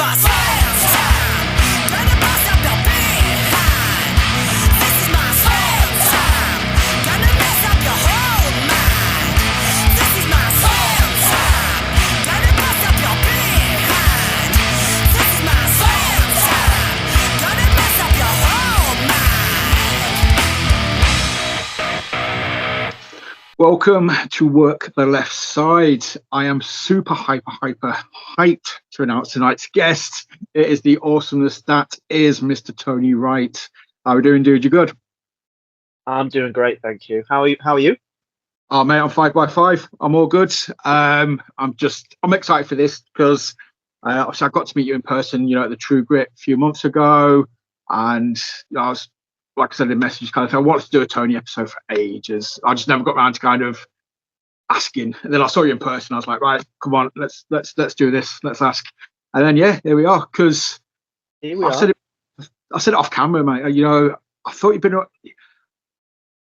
my slam time. Gonna bust up your behind. This is my slam time. Gonna mess up your whole mind. This is my slam time. Gonna bust up your behind. This is my slam time. Gonna mess up your whole mind. Welcome to Work the Left Side. I am super hyped to announce tonight's guest. It is the awesomeness that is Mr. Tony Wright. How are we doing, dude? You good? I'm doing great, thank you. How are you? Oh, mate, I'm 5x5. I'm all good. I'm excited for this because obviously I got to meet you in person, at the True Grit a few months ago. And I was, like I said in the message, kind of, I wanted to do a Tony episode for ages. I just never got around to kind of asking. And then I saw you in person. I was like, right, come on, let's do this. Let's ask. And then here we are. Because I said it off camera, mate. I thought you'd been.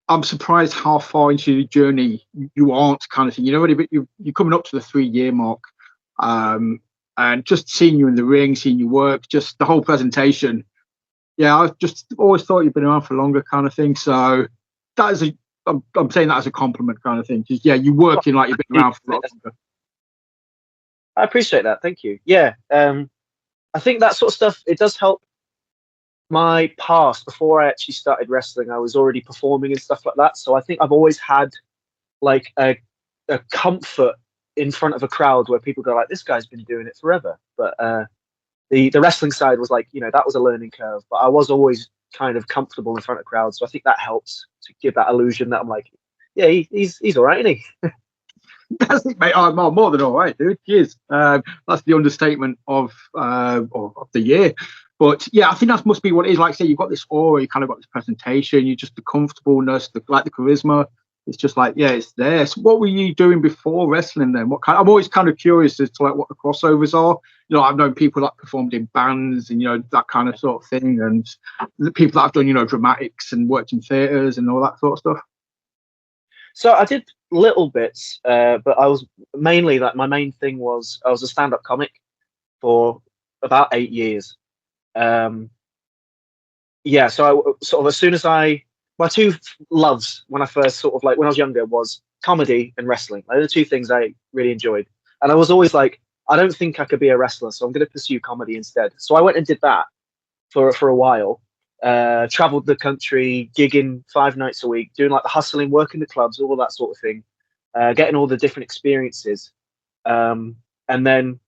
I'm surprised how far into the journey you aren't, kind of thing. But you're coming up to the 3-year mark, and just seeing you in the ring, seeing you work, just the whole presentation. Yeah, I've just always thought you've been around for longer, kind of thing. So that is I'm saying that as a compliment, kind of thing. Just, you're working like you've been around for a lot longer. I appreciate that. Thank you. Yeah, I think that sort of stuff, it does help. My past, before I actually started wrestling, I was already performing and stuff like that. So I think I've always had like a comfort in front of a crowd where people go like, this guy's been doing it forever. But the wrestling side was like, that was a learning curve. But I was always kind of comfortable in front of crowds. So I think that helps to give that illusion that I'm like, yeah, he's all right, isn't he? That's it, mate. I'm more than all right, dude. Cheers. That's the understatement of the year. But yeah, I think that must be what it is. Like I say, you've got this aura, you kind of got this presentation, you just the comfortableness, the charisma. It's just like, it's there. So what were you doing before wrestling then? I'm always kind of curious as to like what the crossovers are. I've known people that performed in bands and that kind of sort of thing, and the people that have done dramatics and worked in theatres and all that sort of stuff. So I did little bits, but I was mainly my main thing was I was a stand-up comic for about 8 years. So I sort of, as soon as my two loves when I first sort of like when I was younger was comedy and wrestling. They're the two things I really enjoyed. And I was always like, I don't think I could be a wrestler, so I'm going to pursue comedy instead. So I went and did that for a while. Traveled the country, gigging 5 nights a week, doing like the hustling, working the clubs, all that sort of thing, getting all the different experiences. And then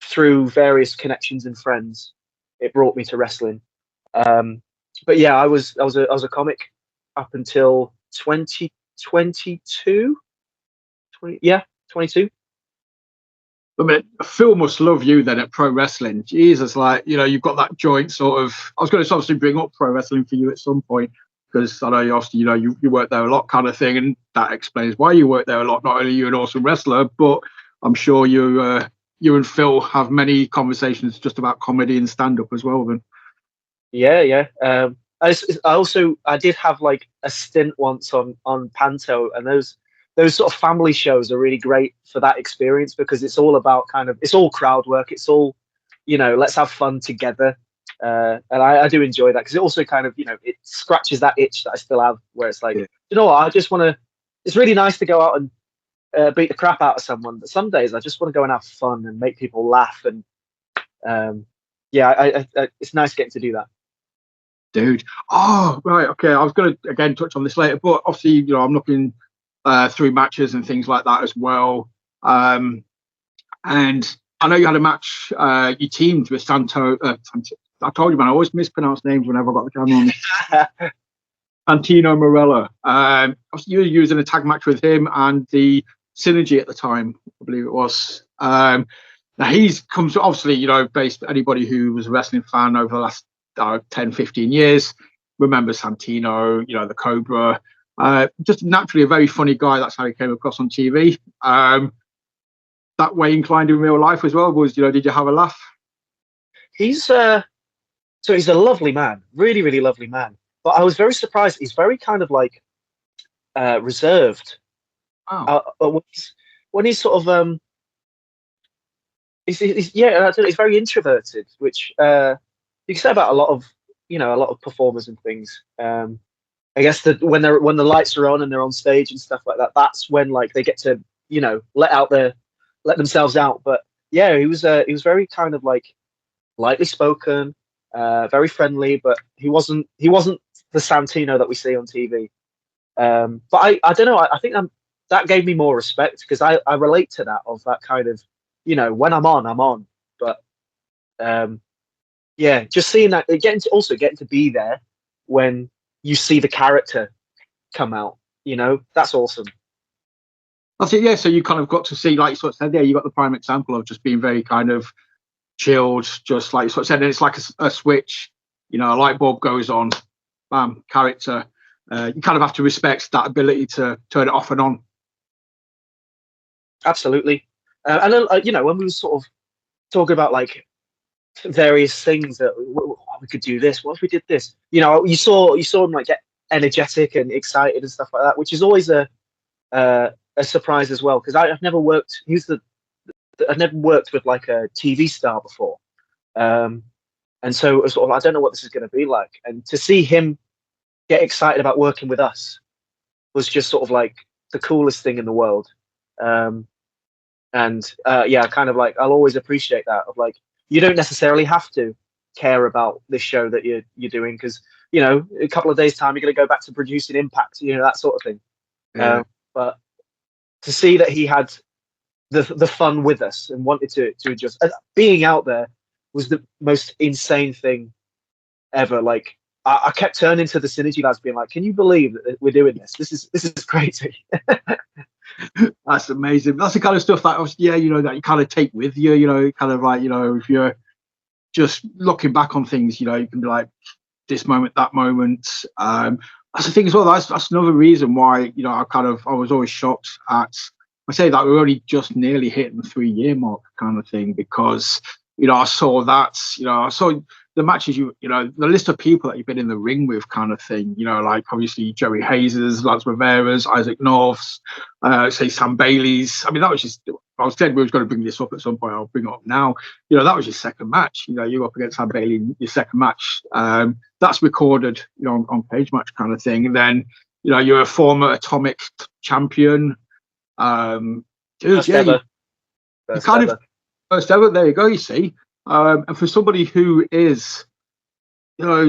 through various connections and friends, it brought me to wrestling. But yeah, I was a comic up until 2022. 22. I mean, Phil must love you then at pro wrestling. Jesus, like, you've got that joint sort of. I was going to obviously bring up pro wrestling for you at some point because I know you obviously, you work there a lot, kind of thing, and that explains why you work there a lot. Not only are you an awesome wrestler, but I'm sure you and Phil have many conversations just about comedy and stand up as well. Then. Yeah. I did have like a stint once on Panto, and those sort of family shows are really great for that experience because it's all about it's all crowd work. It's all, let's have fun together. And I do enjoy that because it also kind of, it scratches that itch that I still have where it's like, you know what, I just want to, it's really nice to go out and beat the crap out of someone. But some days I just want to go and have fun and make people laugh. And it's nice getting to do that. Dude. Oh, right. Okay. I was going to, again, touch on this later, but obviously, I'm looking through matches and things like that as well. And I know you had a match, you teamed with Santo. I told you, man, I always mispronounce names whenever I got the camera on. Santino Morella. You were using a tag match with him and the Synergy at the time, I believe it was. Now he's comes obviously, based anybody who was a wrestling fan over the last 10, 15 years remembers Santino, the Cobra. Just naturally a very funny guy. That's how he came across on TV. That way inclined in real life as well. Did you have a laugh? He's he's a lovely man, really, really lovely man. But I was very surprised. He's very kind of like reserved. Oh. When he's sort of yeah, I don't know, he's very introverted, which you can say about a lot of a lot of performers and things. I guess that when the lights are on and they're on stage and stuff like that, that's when like they get to let themselves out. But yeah, he was very kind of like lightly spoken, very friendly, but he wasn't the Santino that we see on TV. But I don't know. I think that gave me more respect because I relate to that of that kind of when I'm on, I'm on. But um, yeah, just seeing that, getting to be there when you see the character come out, that's awesome. That's it, yeah. So you kind of got to see, like you sort of said there, you got the prime example of just being very kind of chilled, just like you sort of said, and it's like a switch, a light bulb goes on, bam, character. You kind of have to respect that ability to turn it off and on. Absolutely. And then, when we were sort of talking about like various things that we could do this, what if we did this? You saw him like get energetic and excited and stuff like that, which is always a surprise as well because I've never worked. I've never worked with like a TV star before, and so it was sort of, I don't know what this is going to be like, and to see him get excited about working with us was just sort of like the coolest thing in the world. Yeah, kind of like I'll always appreciate that of like you don't necessarily have to care about this show that you're doing because a couple of days time you're going to go back to producing Impact, that sort of thing. Yeah. But to see that he had the fun with us and wanted to adjust, being out there was the most insane thing ever. Like I kept turning to the Synergy lads, being like, "Can you believe that we're doing this? This is crazy." That's amazing. That's the kind of stuff that that you kind of take with you. Kind of like if you're just looking back on things, you can be like this moment, that moment. That's the thing as well. That's another reason why I was always shocked at. I say that we're only just nearly hitting the 3-year mark, kind of thing, because I saw that. I saw the matches the list of people that you've been in the ring with, kind of thing. Like obviously Joey Hayes's, Lance Rivera's, Isaac North's, say Sam Bailey's. I mean, that was just. I was said we was going to bring this up at some point. I'll bring it up now. That was your second match. You're up against Sam Bailey in your second match. That's recorded, on Page Match, kind of thing. And then, you're a former Atomic champion. First ever. First ever. There you go. You see, and for somebody who is,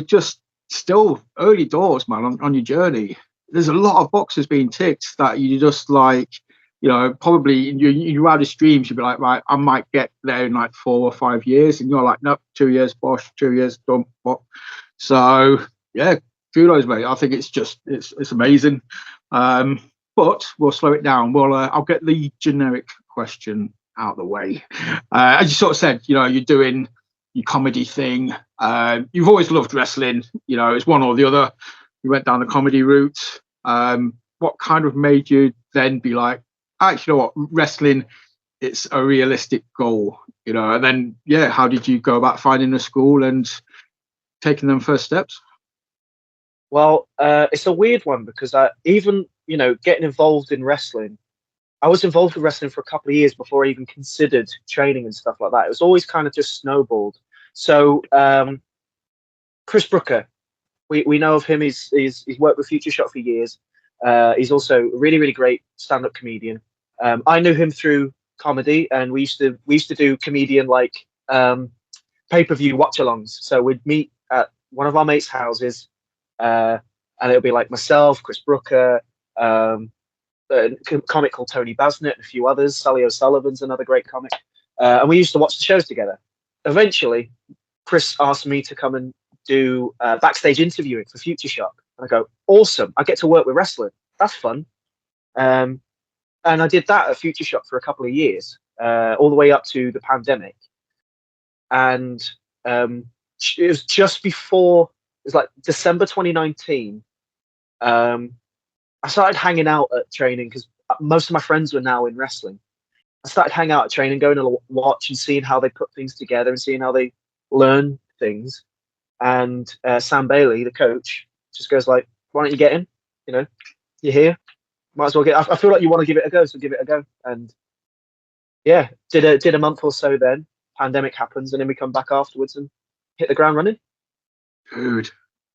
just still early doors, man, on your journey, there's a lot of boxes being ticked that you just like. Probably in your wildest dreams, you'd be like, right, I might get there in like 4 or 5 years, and you're like, nope, 2 years, bosh, 2 years, done. So yeah, kudos, mate. I think it's amazing. But we'll slow it down. I'll get the generic question out of the way. As you sort of said, you're doing your comedy thing. You've always loved wrestling. It's one or the other. You went down the comedy route. What kind of made you then be like, actually, what, wrestling, it's a realistic goal, and then, yeah, how did you go about finding a school and taking them first steps? Well, it's a weird one because even, getting involved in wrestling, I was involved with wrestling for a couple of years before I even considered training and stuff like that. It was always kind of just snowballed. So Chris Brooker, we know of him. He's worked with FutureShock for years. He's also a really, really great stand-up comedian. I knew him through comedy, and we used to do comedian like pay-per-view watch-alongs. So we'd meet at one of our mates' houses, and it'll be like myself, Chris Brooker, a comic called Tony Basnett, and a few others. Sully O'Sullivan's another great comic, and we used to watch the shows together. Eventually, Chris asked me to come and do backstage interviewing for FutureShock. And I go, awesome! I get to work with wrestling. That's fun. And I did that at FutureShock for a couple of years, all the way up to the pandemic. And it was just before, it was like December 2019. I started hanging out at training because most of my friends were now in wrestling. I started hanging out at training, going to watch and seeing how they put things together and seeing how they learn things. And Sam Bailey, the coach, just goes like, "Why don't you get in? You're here. Might as well get." I feel like you want to give it a go, so give it a go. And yeah, did a month or so. Then pandemic happens, and then we come back afterwards and hit the ground running. Dude,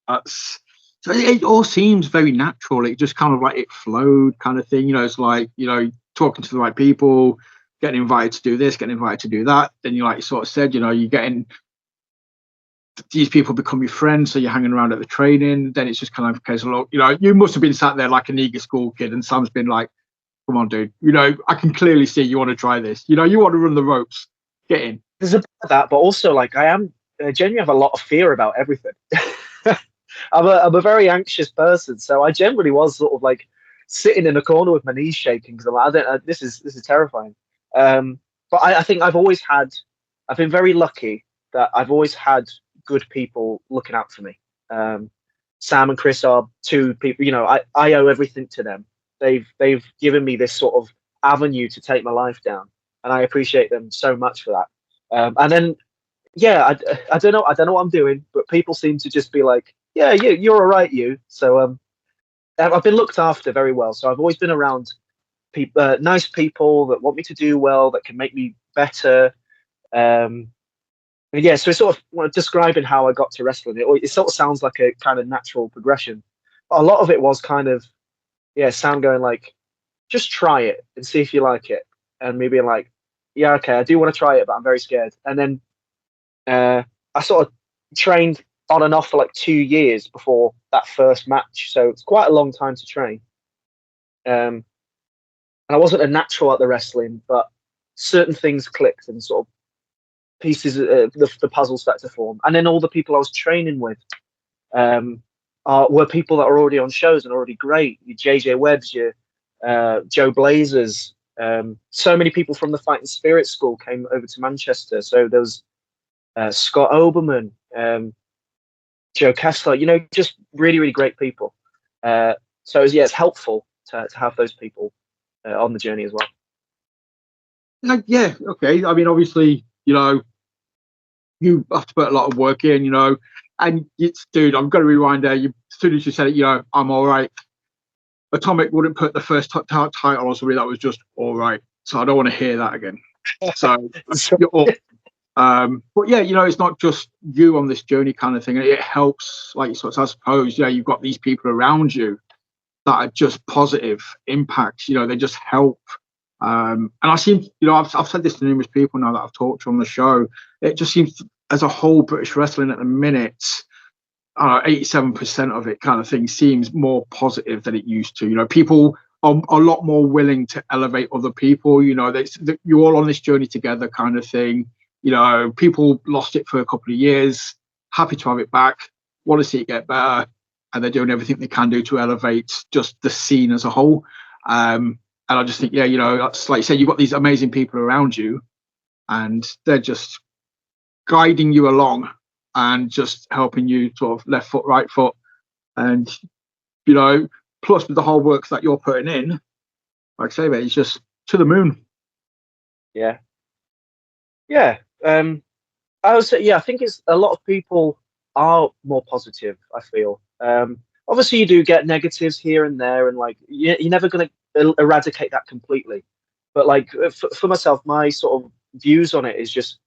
that's so it all seems very natural. It just kind of like it flowed kind of thing. It's like, talking to the right people, getting invited to do this, getting invited to do that. Then you, like you sort of said, you're getting these people become your friends, so you're hanging around at the training. Then it's just kind of a case of, look, you must have been sat there like an eager school kid, and Sam's been like, come on, dude, I can clearly see you want to try this. You want to run the ropes. Get in. There's a bit of that, but also like I genuinely have a lot of fear about everything. I'm a very anxious person, so I generally was sort of like sitting in a corner with my knees shaking because I'm like, this is terrifying. But I think I've been very lucky that I've always had good people looking out for me. Sam and Chris are two people, I owe everything to them. They've given me this sort of avenue to take my life down, and I appreciate them so much for that. And then, yeah, I don't know what I'm doing, but people seem to just be like, yeah, you're all right, you. So I've been looked after very well. So I've always been around people, nice people that want me to do well, that can make me better. And yeah, so it's sort of describing how I got to wrestling. It sort of sounds like a kind of natural progression. But a lot of it was kind of, Sam going like, just try it and see if you like it. And me being like, yeah, okay, I do want to try it, but I'm very scared. And then I sort of trained on and off for like 2 years before that first match. So it's quite a long time to train. And I wasn't a natural at the wrestling, but certain things clicked and sort of pieces, the puzzle started to form. And then all the people I was training with were people that are already on shows and already great. Your JJ Webbs, your Joe Blazers. So many people from the Fighting Spirit School came over to Manchester. So there was Scott Oberman, Joe Kessler, just really, really great people. So it's helpful to have those people on the journey as well. Yeah, okay. I mean, obviously, you have to put a lot of work in, and it's, dude, I'm going to rewind there. As soon as you said it, I'm all right. Atomic wouldn't put the first title on somebody that was just all right. So I don't want to hear that again. So, but yeah, it's not just you on this journey kind of thing. It helps, like, so I suppose, you've got these people around you that are just positive impacts. They just help. And I seem, I've said this to numerous people now that I've talked to on the show. It just seems, as a whole, British wrestling at the minute, 87% of it kind of thing seems more positive than it used to. People are a lot more willing to elevate other people. You're all on this journey together kind of thing. People lost it for a couple of years, happy to have it back, want to see it get better, and they're doing everything they can do to elevate just the scene as a whole. And I just think, that's like you said, you've got these amazing people around you, and they're just guiding you along and just helping you sort of left foot, right foot. And, plus with the whole work that you're putting in, like I say, mate, it's just to the moon. Yeah. Yeah. I would say, I think it's a lot of people are more positive, I feel. Obviously you do get negatives here and there, and like you're never going to eradicate that completely, but like for myself, my sort of views on it is just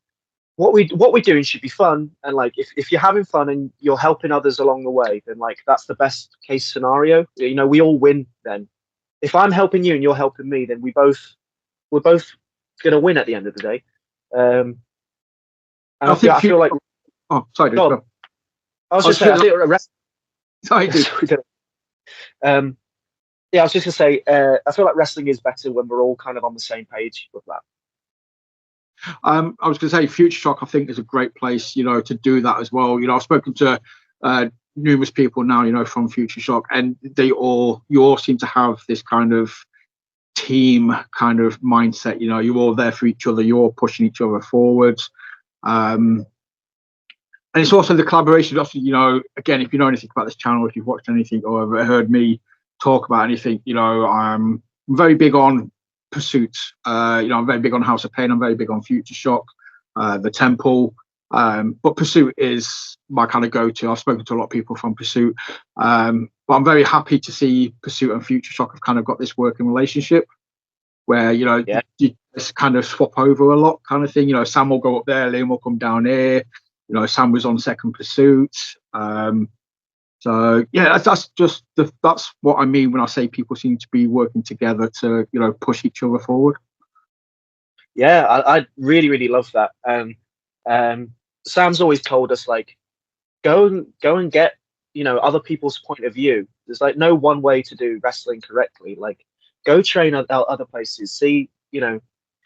what we're doing should be fun, and like if you're having fun and you're helping others along the way, then like that's the best case scenario. We all win then. If I'm helping you and you're helping me, then we're both gonna win at the end of the day. And I feel like, oh, sorry, dude, I was just saying, sorry, dude. Yeah, I was just gonna say, I feel like wrestling is better when we're all kind of on the same page with that. I was going to say, FutureShock, I think, is a great place, to do that as well. I've spoken to numerous people now, from FutureShock, and you all seem to have this kind of team kind of mindset. You're all there for each other. You're all pushing each other forward. And it's also the collaboration. Again, if you know anything about this channel, if you've watched anything or ever heard me talk about anything, I'm very big on Pursuit. I'm very big on House of Pain. I'm very big on FutureShock, the Temple. But Pursuit is my kind of go-to. I've spoken to a lot of people from Pursuit, but I'm very happy to see Pursuit and FutureShock have kind of got this working relationship where Yeah. you just kind of swap over a lot, kind of thing. Sam will go up there, Liam will come down here. Sam was on second pursuit. So yeah, that's what I mean when I say people seem to be working together to push each other forward. Yeah, I really, really love that. Sam's always told us, like, go and get other people's point of view. There's like no one way to do wrestling correctly. Like, go train at other places, see,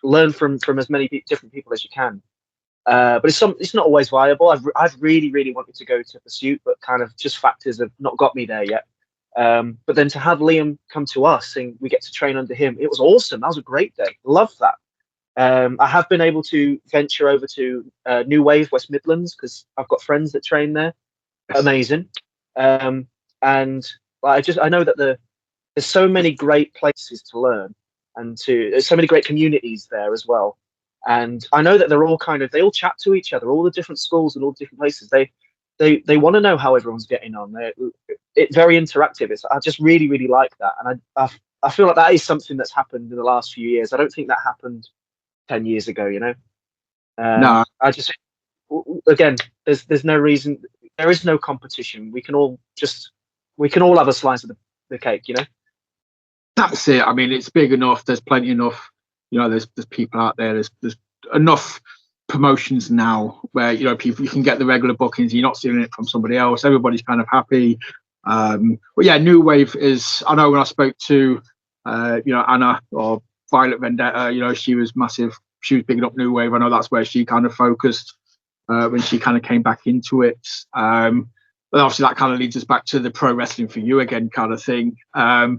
learn from as many different people as you can. But it's not always viable. I've really, really wanted to go to Pursuit, but kind of just factors have not got me there yet. But then to have Liam come to us and we get to train under him, it was awesome. That was a great day. Love that. I have been able to venture over to New Wave, West Midlands, because I've got friends that train there. Amazing. And I know that there's so many great places to learn, and there's so many great communities there as well. And I know that they're all they all chat to each other, all the different schools and all the different places. They want to know how everyone's getting on. It's very interactive. I just really, really like that. And I feel like that is something that's happened in the last few years. I don't think that happened 10 years ago, No. I just, again, there's no reason, there is no competition. We can all have a slice of the cake, That's it. I mean, it's big enough. There's plenty enough. There's people out there. There's enough promotions now where people, you can get the regular bookings. You're not seeing it from somebody else. Everybody's kind of happy. But yeah, New Wave is. I know when I spoke to Anna or Violet Vendetta, she was massive. She was picking up New Wave. I know that's where she kind of focused when she kind of came back into it. But obviously that kind of leads us back to the pro wrestling for you again kind of thing. I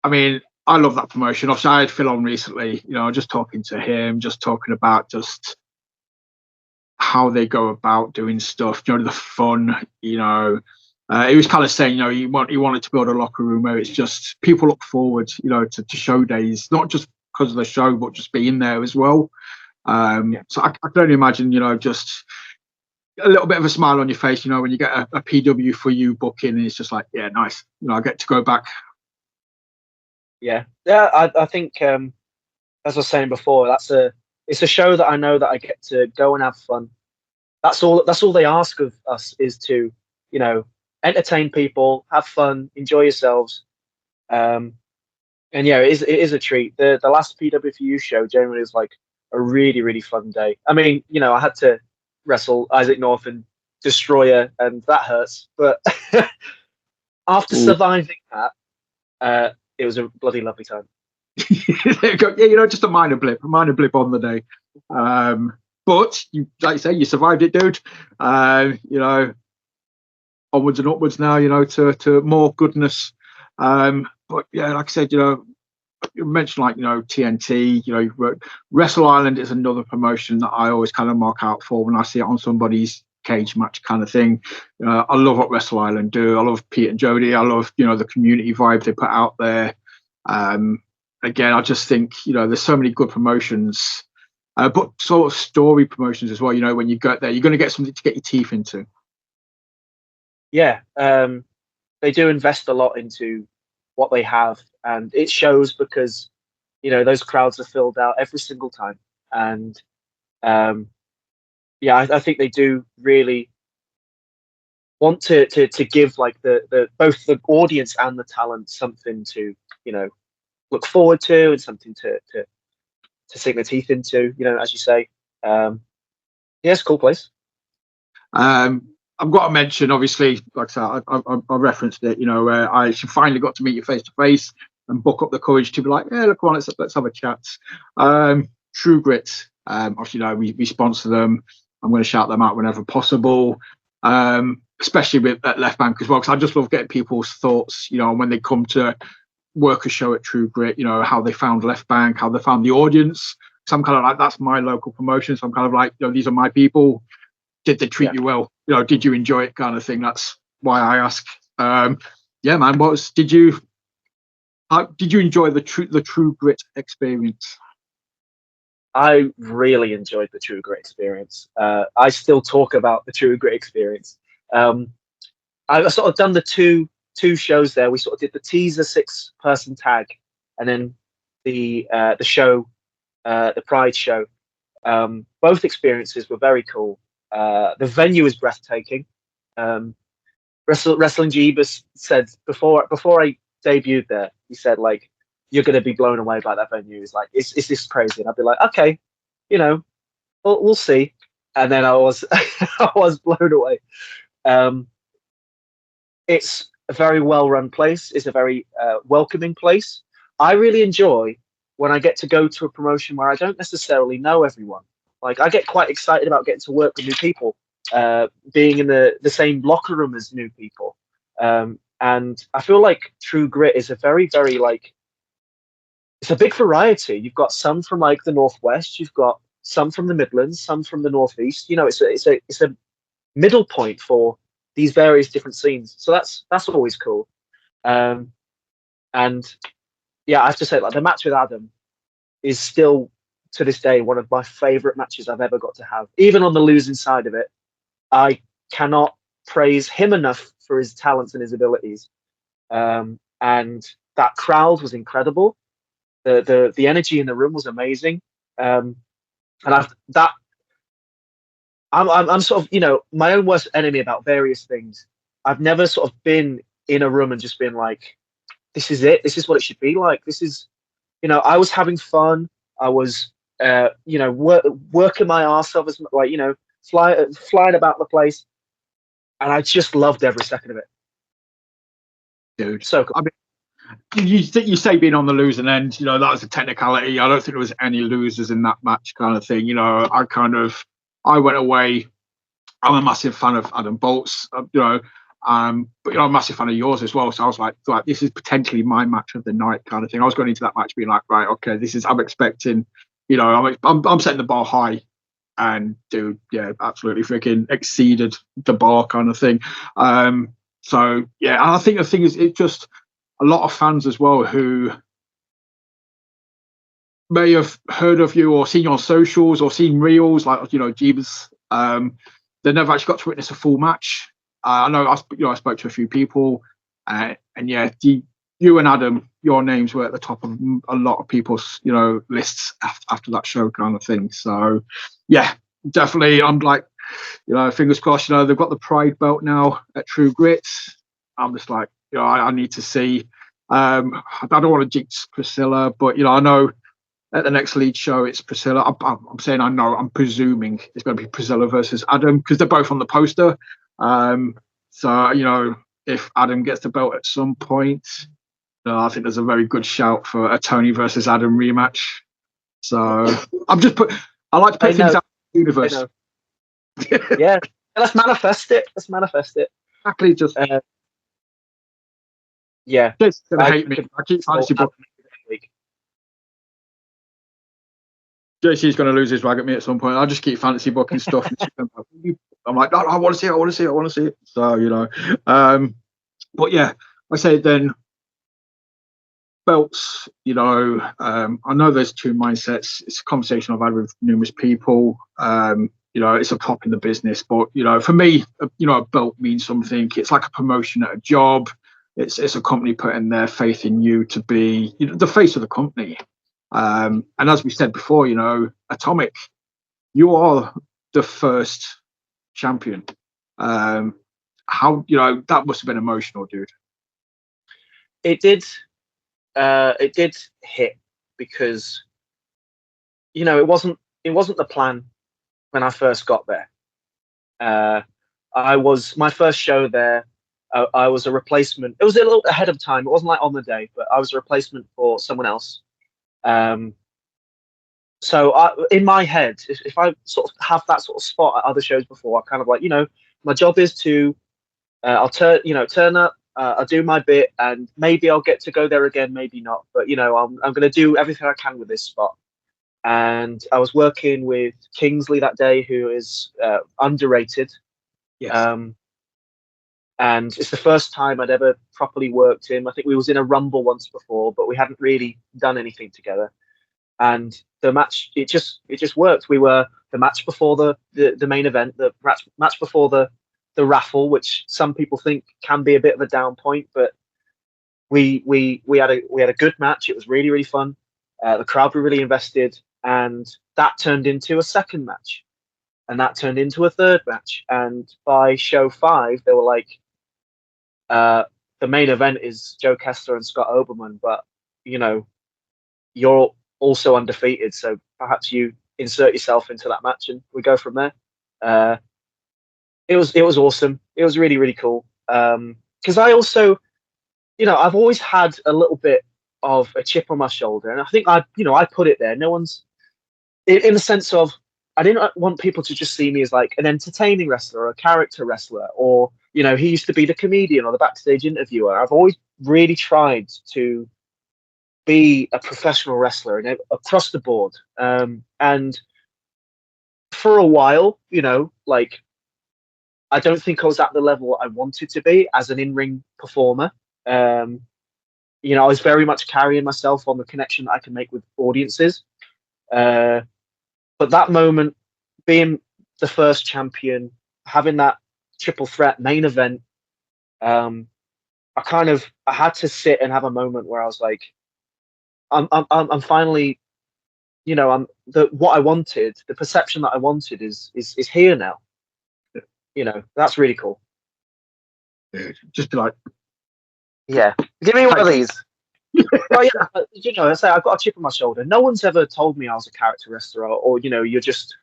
mean, I love that promotion. Obviously, I had Phil on recently, just talking to him, just talking about just how they go about doing stuff, the fun, he was kind of saying, he wanted to build a locker room where it's just people look forward, to show days, not just because of the show, but just being there as well. So I can only imagine, just a little bit of a smile on your face, when you get a PW for you booking, and it's just like, yeah, nice. I get to go back. Yeah. I think, as I was saying before, it's a show that I know that I get to go and have fun. That's all they ask of us, is to, entertain people, have fun, enjoy yourselves. And yeah, it is a treat. The last PWFU show generally was like a really, really fun day. I mean, I had to wrestle Isaac North and Destroyer, and that hurts. But after surviving that, it was a bloody lovely time. Yeah, just a minor blip on the day. But like you say, you survived it, dude. Onwards and upwards now, to more goodness. But yeah, like I said, you mentioned like, TNT, Wrestle Island is another promotion that I always kind of mark out for when I see it on somebody's cage match kind of thing. I love what Wrestle Island do. I love Pete and Jody. I love, the community vibe they put out there. Again, I just think, there's so many good promotions, but sort of story promotions as well. When you get there, you're going to get something to get your teeth into. Yeah, they do invest a lot into what they have, and it shows because those crowds are filled out every single time. And yeah, I think they do really want to give like the both the audience and the talent something to look forward to, and something to sink their teeth into, as you say. Yeah, it's a cool place. I've got to mention, obviously, like I said, I referenced it, I finally got to meet you face to face and book up the courage to be like, yeah, look, on, let's have a chat. True Grit, obviously, we sponsor them. I'm going to shout them out whenever possible, especially with at Left Bank as well, because I just love getting people's thoughts, when they come to work a show at True Grit, how they found Left Bank, how they found the audience. So I'm kind of like, that's my local promotion. So I'm kind of like, these are my people. Did they treat you well? Did you enjoy it, kind of thing? That's why I ask. Yeah, man. Did you enjoy the True Grit experience? I really enjoyed the True Grit experience. I still talk about the True Grit experience. I've sort of done the two shows there. We sort of did the teaser 6-person tag, and then the show, the Pride show. Both experiences were very cool. The venue is breathtaking. Wrestling Jeebus said before I debuted there, he said like, "You're going to be blown away by that venue." He's like, "Is this crazy?" And I'd be like, "Okay, you know, we'll see." And then I was I was blown away. It's a very well-run place. It's a very welcoming place. I really enjoy when I get to go to a promotion where I don't necessarily know everyone. Like I get quite excited about getting to work with new people, being in the same locker room as new people. And I feel like True Grit is a very, very like, it's a big variety. You've got some from like the Northwest, you've got some from the Midlands, some from the Northeast. You know, it's a middle point for these various different scenes. So that's always cool. And yeah, I have to say, like the match with Adam is still to this day one of my favorite matches I've ever got to have. Even on the losing side of it, I cannot praise him enough for his talents and his abilities. And that crowd was incredible. The energy in the room was amazing. And I'm sort of, you know, my own worst enemy about various things. I've never sort of been in a room and just been like, this is it. This is what it should be like. This is, you know, I was having fun. I was, you know, working my arse off, as like, you know, flying about the place, and I just loved every second of it. Dude, so cool. I mean, you say being on the losing end, you know, that was a technicality. I don't think there was any losers in that match, kind of thing. You know, I went away. I'm a massive fan of Adam Bolt's, you know, but you know, I'm a massive fan of yours as well. So I was like, this is potentially my match of the night, kind of thing. I was going into that match being like, right, okay, I'm expecting, you know, I'm setting the bar high, and dude, yeah, absolutely freaking exceeded the bar, kind of thing. So yeah, and I think the thing is, it's just a lot of fans as well who may have heard of you or seen you on socials or seen reels, like, you know, Jeebus. They never actually got to witness a full match. I know, I spoke to a few people, and yeah, you and Adam, your names were at the top of a lot of people's, you know, lists after that show, kind of thing. So yeah, definitely, I'm like, you know, fingers crossed. You know, they've got the Pride belt now at True Grit. I'm just like, you know, I need to see. I don't want to jinx Priscilla, but you know, I know at the next lead show it's Priscilla. I'm saying I know. I'm presuming it's going to be Priscilla versus Adam because they're both on the poster. So you know, if Adam gets the belt at some point, you know, I think there's a very good shout for a Tony versus Adam rematch. So I like to put things out in the universe. Yeah, let's manifest it. Exactly. Just yeah. Jason's gonna hate me. I keep fantasy booking. JC's going to lose his rag at me at some point. I'll just keep fantasy booking stuff. I'm like, no, I want to see it. So, you know, but yeah, I say then belts, you know, I know there's two mindsets. It's a conversation I've had with numerous people. You know, it's a prop in the business, but, you know, for me, you know, a belt means something. It's like a promotion at a job. It's a company putting their faith in you to be, you know, the face of the company. And as we said before, you know, Atomic, you are the first champion. How, you know, that must have been emotional, dude. It did hit because, you know, it wasn't the plan when I first got there. My first show there, I was a replacement. It was a little ahead of time. It wasn't like on the day, but I was a replacement for someone else. So in my head, if I sort of have that sort of spot at other shows before, I kind of like, you know, my job is to, I'll turn up, I'll do my bit, and maybe I'll get to go there again, maybe not. But you know, I'm going to do everything I can with this spot. And I was working with Kingsley that day, who is underrated. Yes. And it's the first time I'd ever properly worked him. I think we was in a Rumble once before, but we hadn't really done anything together. And the match, it just worked. We were the match before the main event, the match before the raffle, which some people think can be a bit of a down point, but we had a good match. It was really, really fun. The crowd were really invested, and that turned into a second match, and that turned into a third match. And by show 5, they were like, the main event is Joe Kessler and Scott Oberman, but you know, you're also undefeated, so perhaps you insert yourself into that match and we go from there. It was awesome. It was really, really cool. Because I also, I've always had a little bit of a chip on my shoulder, and I think I put it there. No one's in the sense of, I didn't want people to just see me as like an entertaining wrestler or a character wrestler, or he used to be the comedian or the backstage interviewer. I've always really tried to be a professional wrestler and across the board. And for a while, like, I don't think I was at the level I wanted to be as an in-ring performer. I was very much carrying myself on the connection that I can make with audiences. But that moment, being the first champion, having that triple threat main event, I had to sit and have a moment where I was like, I'm finally, what I wanted, the perception that I wanted is here now. That's really cool. Just be like, yeah, give me one of these. Well, yeah, I say I've got a chip on my shoulder. No one's ever told me I was a character wrestler, or you're just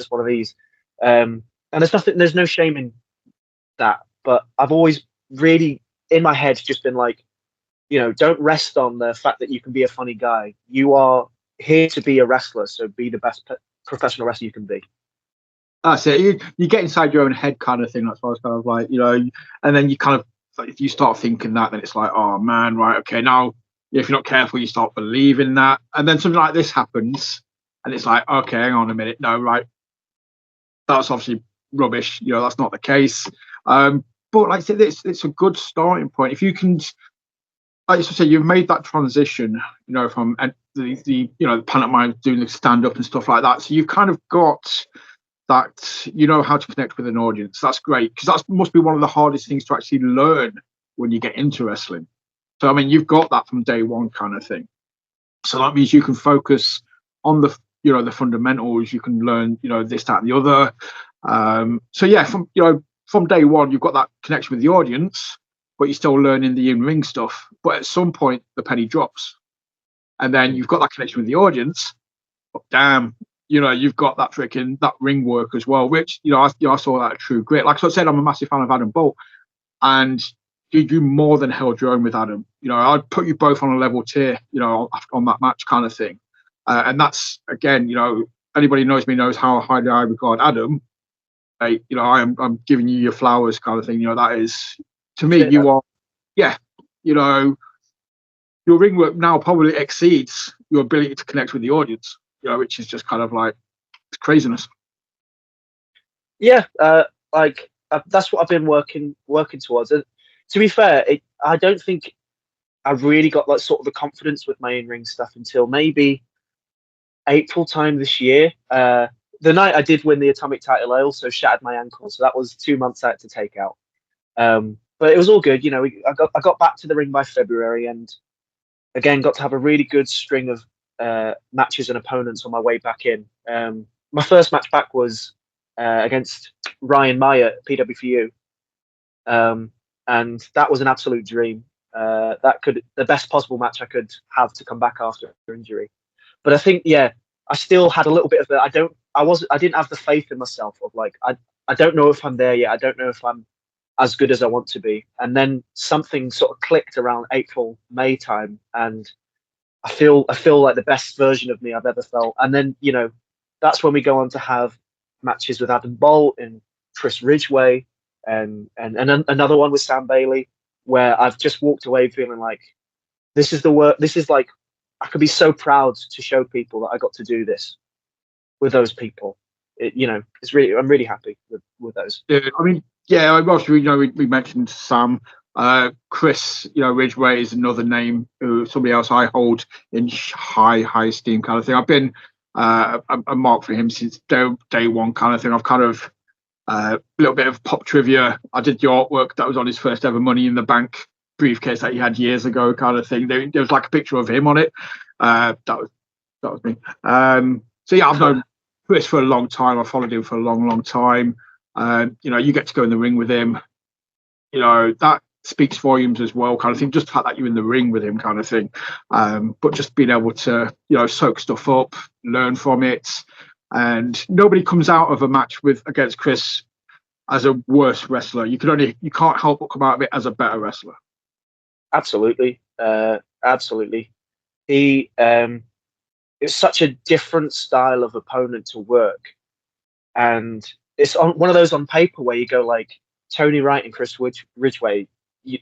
one of these. And there's no shame in that. But I've always really in my head just been like, don't rest on the fact that you can be a funny guy. You are here to be a wrestler, so be the best professional wrestler you can be. That's it. You get inside your own head kind of thing. That's what I was kind of like, and then you kind of, if you start thinking that, then it's like, oh man, right, okay, now if you're not careful, you start believing that, and then something like this happens, and it's like, okay, hang on a minute, no, right, that's obviously rubbish. That's not the case. But like I said, it's a good starting point if you can. Like I said, you've made that transition, from the pantomime, doing the stand up and stuff like that. So you've kind of got that, how to connect with an audience. That's great, because that must be one of the hardest things to actually learn when you get into wrestling. So I mean, you've got that from day one kind of thing. So that means you can focus on the the fundamentals. You can learn this, that, and the other. So yeah, from day one, you've got that connection with the audience, but you're still learning the in-ring stuff. But at some point, the penny drops, and then you've got that connection with the audience. But damn, you've got that ring work as well, which I saw that at True Grit. Like I said, I'm a massive fan of Adam Bolt, and you more than held your own with Adam. I'd put you both on a level tier, on that match kind of thing. And that's, again, anybody who knows me knows how highly I regard Adam. I'm giving you your flowers kind of thing. That is, to me, you are, your ring work now probably exceeds your ability to connect with the audience, which is just kind of like, it's craziness. Yeah, that's what I've been working towards. And to be fair, I don't think I've really got like sort of the confidence with my in-ring stuff until maybe April time this year. The night I did win the Atomic title, I also shattered my ankle, so that was 2 months out to take out. But it was all good. I got back to the ring by February, and again got to have a really good string of matches and opponents on my way back in. My first match back was against Ryan Meyer at PWFU, and that was an absolute dream. The best possible match I could have to come back after injury. But I think, I still had a little bit of I didn't have the faith in myself of like, I don't know if I'm there yet. I don't know if I'm as good as I want to be. And then something sort of clicked around April, May time, and I feel like the best version of me I've ever felt. And then, that's when we go on to have matches with Adam Bolt and Chris Ridgway and another one with Sam Bailey, where I've just walked away feeling like this is the work. This is like, I could be so proud to show people that I got to do this with those people. It's really, I'm really happy with those. Yeah, I mean, obviously, we mentioned Sam. Chris, Ridgway is another name, somebody else I hold in high esteem kind of thing. I've been a mark for him since day one kind of thing. I've kind of a little bit of pop trivia. I did the artwork that was on his first ever Money in the Bank briefcase that he had years ago kind of thing. There was like a picture of him on it. That was That was me. So yeah, I've known Chris for a long time. I followed him for a long, long time. You know, you get to go in the ring with him. You know, that speaks volumes as well, kind of thing. Just the fact that you're in the ring with him, kind of thing. But just being able to, you know, soak stuff up, learn from it, and nobody comes out of a match against Chris as a worse wrestler. You can't help but come out of it as a better wrestler. Absolutely, absolutely. He it's such a different style of opponent to work, and it's on one of those on paper where you go like Tony Wright and Chris Ridgway.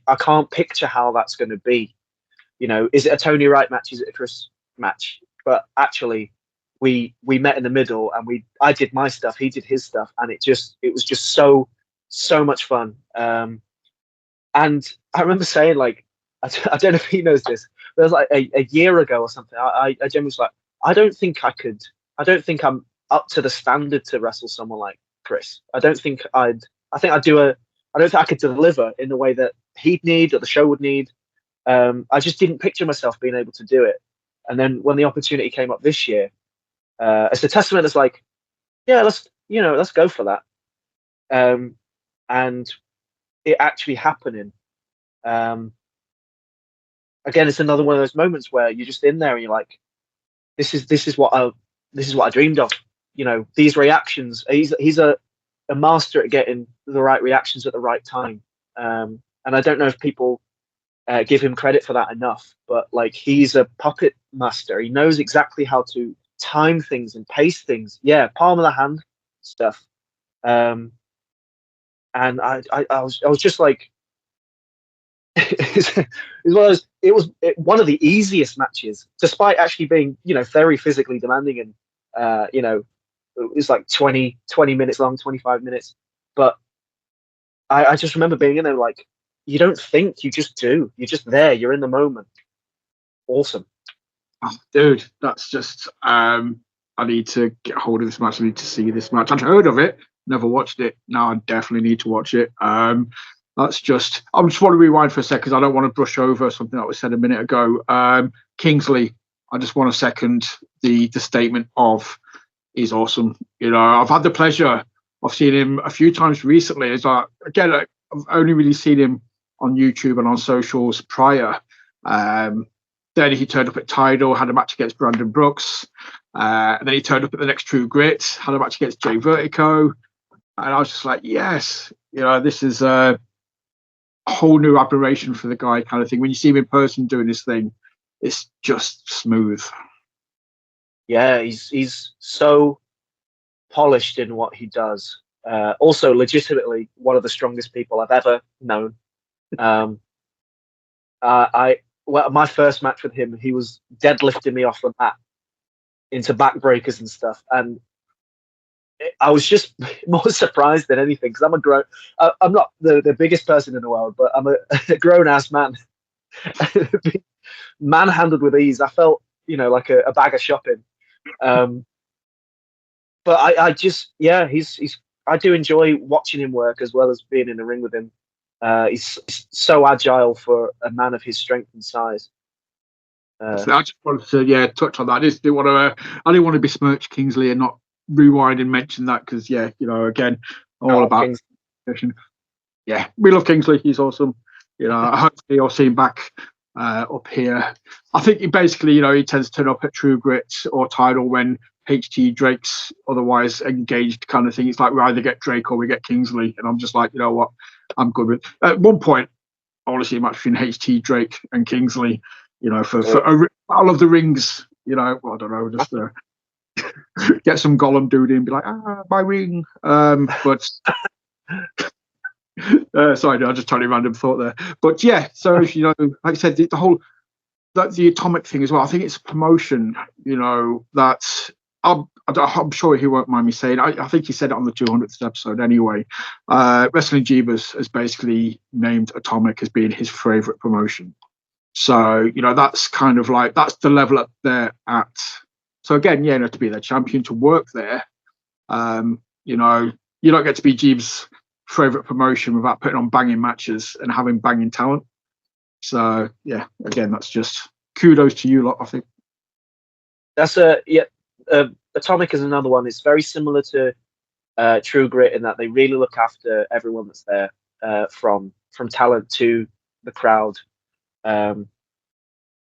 I can't picture how that's going to be. You know, is it a Tony Wright match? Is it a Chris match? But actually, we met in the middle, and I did my stuff, he did his stuff, and it was just so much fun. And I remember saying, like, I don't know if he knows this. But it was like a year ago or something. I generally was like, I don't think I'm up to the standard to wrestle someone like Chris. I don't think I don't think I could deliver in the way that he'd need or the show would need. I just didn't picture myself being able to do it. And then when the opportunity came up this year, it's a testament. It's like, yeah, let's go for that. And it actually happening. Again, it's another one of those moments where you're just in there and you're like, this is what I dreamed of. You know, these reactions. He's a master at getting the right reactions at the right time. And I don't know if people give him credit for that enough, but like, he's a puppet master. He knows exactly how to time things and pace things. Yeah, palm of the hand stuff. And I was just like, it was one of the easiest matches, despite actually being, you know, very physically demanding, and you know, it was like 20 minutes long, 25 minutes. But I just remember being in there like, you don't think, you just do. You're just there. You're in the moment. Awesome. Oh, dude, that's just I need to get hold of this match. I need to see this match. I'd heard of it, never watched it. Now I definitely need to watch it. That's just, I just want to rewind for a second because I don't want to brush over something that was said a minute ago. Kingsley, I just want to second the statement of, he's awesome. You know, I've had the pleasure of seeing him a few times recently. Again, I've only really seen him on YouTube and on socials prior. Then he turned up at Tidal, had a match against Brandon Brooks. And then he turned up at the next True Grit, had a match against Jay Vertigo. And I was just like, yes, you know, this is a whole new admiration for the guy, kind of thing. When you see him in person doing this thing, it's just smooth. Yeah, he's so polished in what he does. Also, legitimately, one of the strongest people I've ever known. My first match with him, he was deadlifting me off the mat into backbreakers and stuff, and I was just more surprised than anything because I'm not the biggest person in the world, but I'm a grown ass man, manhandled with ease. I felt, you know, like a bag of shopping. But I just, yeah, I do enjoy watching him work as well as being in the ring with him. He's so agile for a man of his strength and size. I just wanted to, touch on that. I didn't want to besmirch Kingsley and not rewind and mention that because, you know, again, about Kingsley. Yeah, we love Kingsley. He's awesome. You know, hopefully you'll see him back up here. I think he basically, you know, he tends to turn up at True Grit or Tidal when HT Drake's otherwise engaged, kind of thing. It's like we either get Drake or we get Kingsley, and I'm just like, you know what, I'm good with. At one point, I want to see a match between HT Drake and Kingsley. You know, for Battle of the Rings. You know, well, I don't know, just get some Gollum dude in and be like, my ring. But sorry, I just totally random thought there. But yeah, so you know, like I said, the whole the atomic thing as well. I think it's a promotion. You know, that I'm sure he won't mind me saying. I think he said it on the 200th episode anyway. Wrestling Jeebus has basically named Atomic as being his favorite promotion. So, you know, that's kind of like, that's the level up there at. So again, you know, to be their champion, to work there, you know, you don't get to be Jeeb's favorite promotion without putting on banging matches and having banging talent. So yeah, again, that's just kudos to you lot, I think. That's Atomic is another one. It's very similar to True Grit in that they really look after everyone that's there, from talent to the crowd. Um,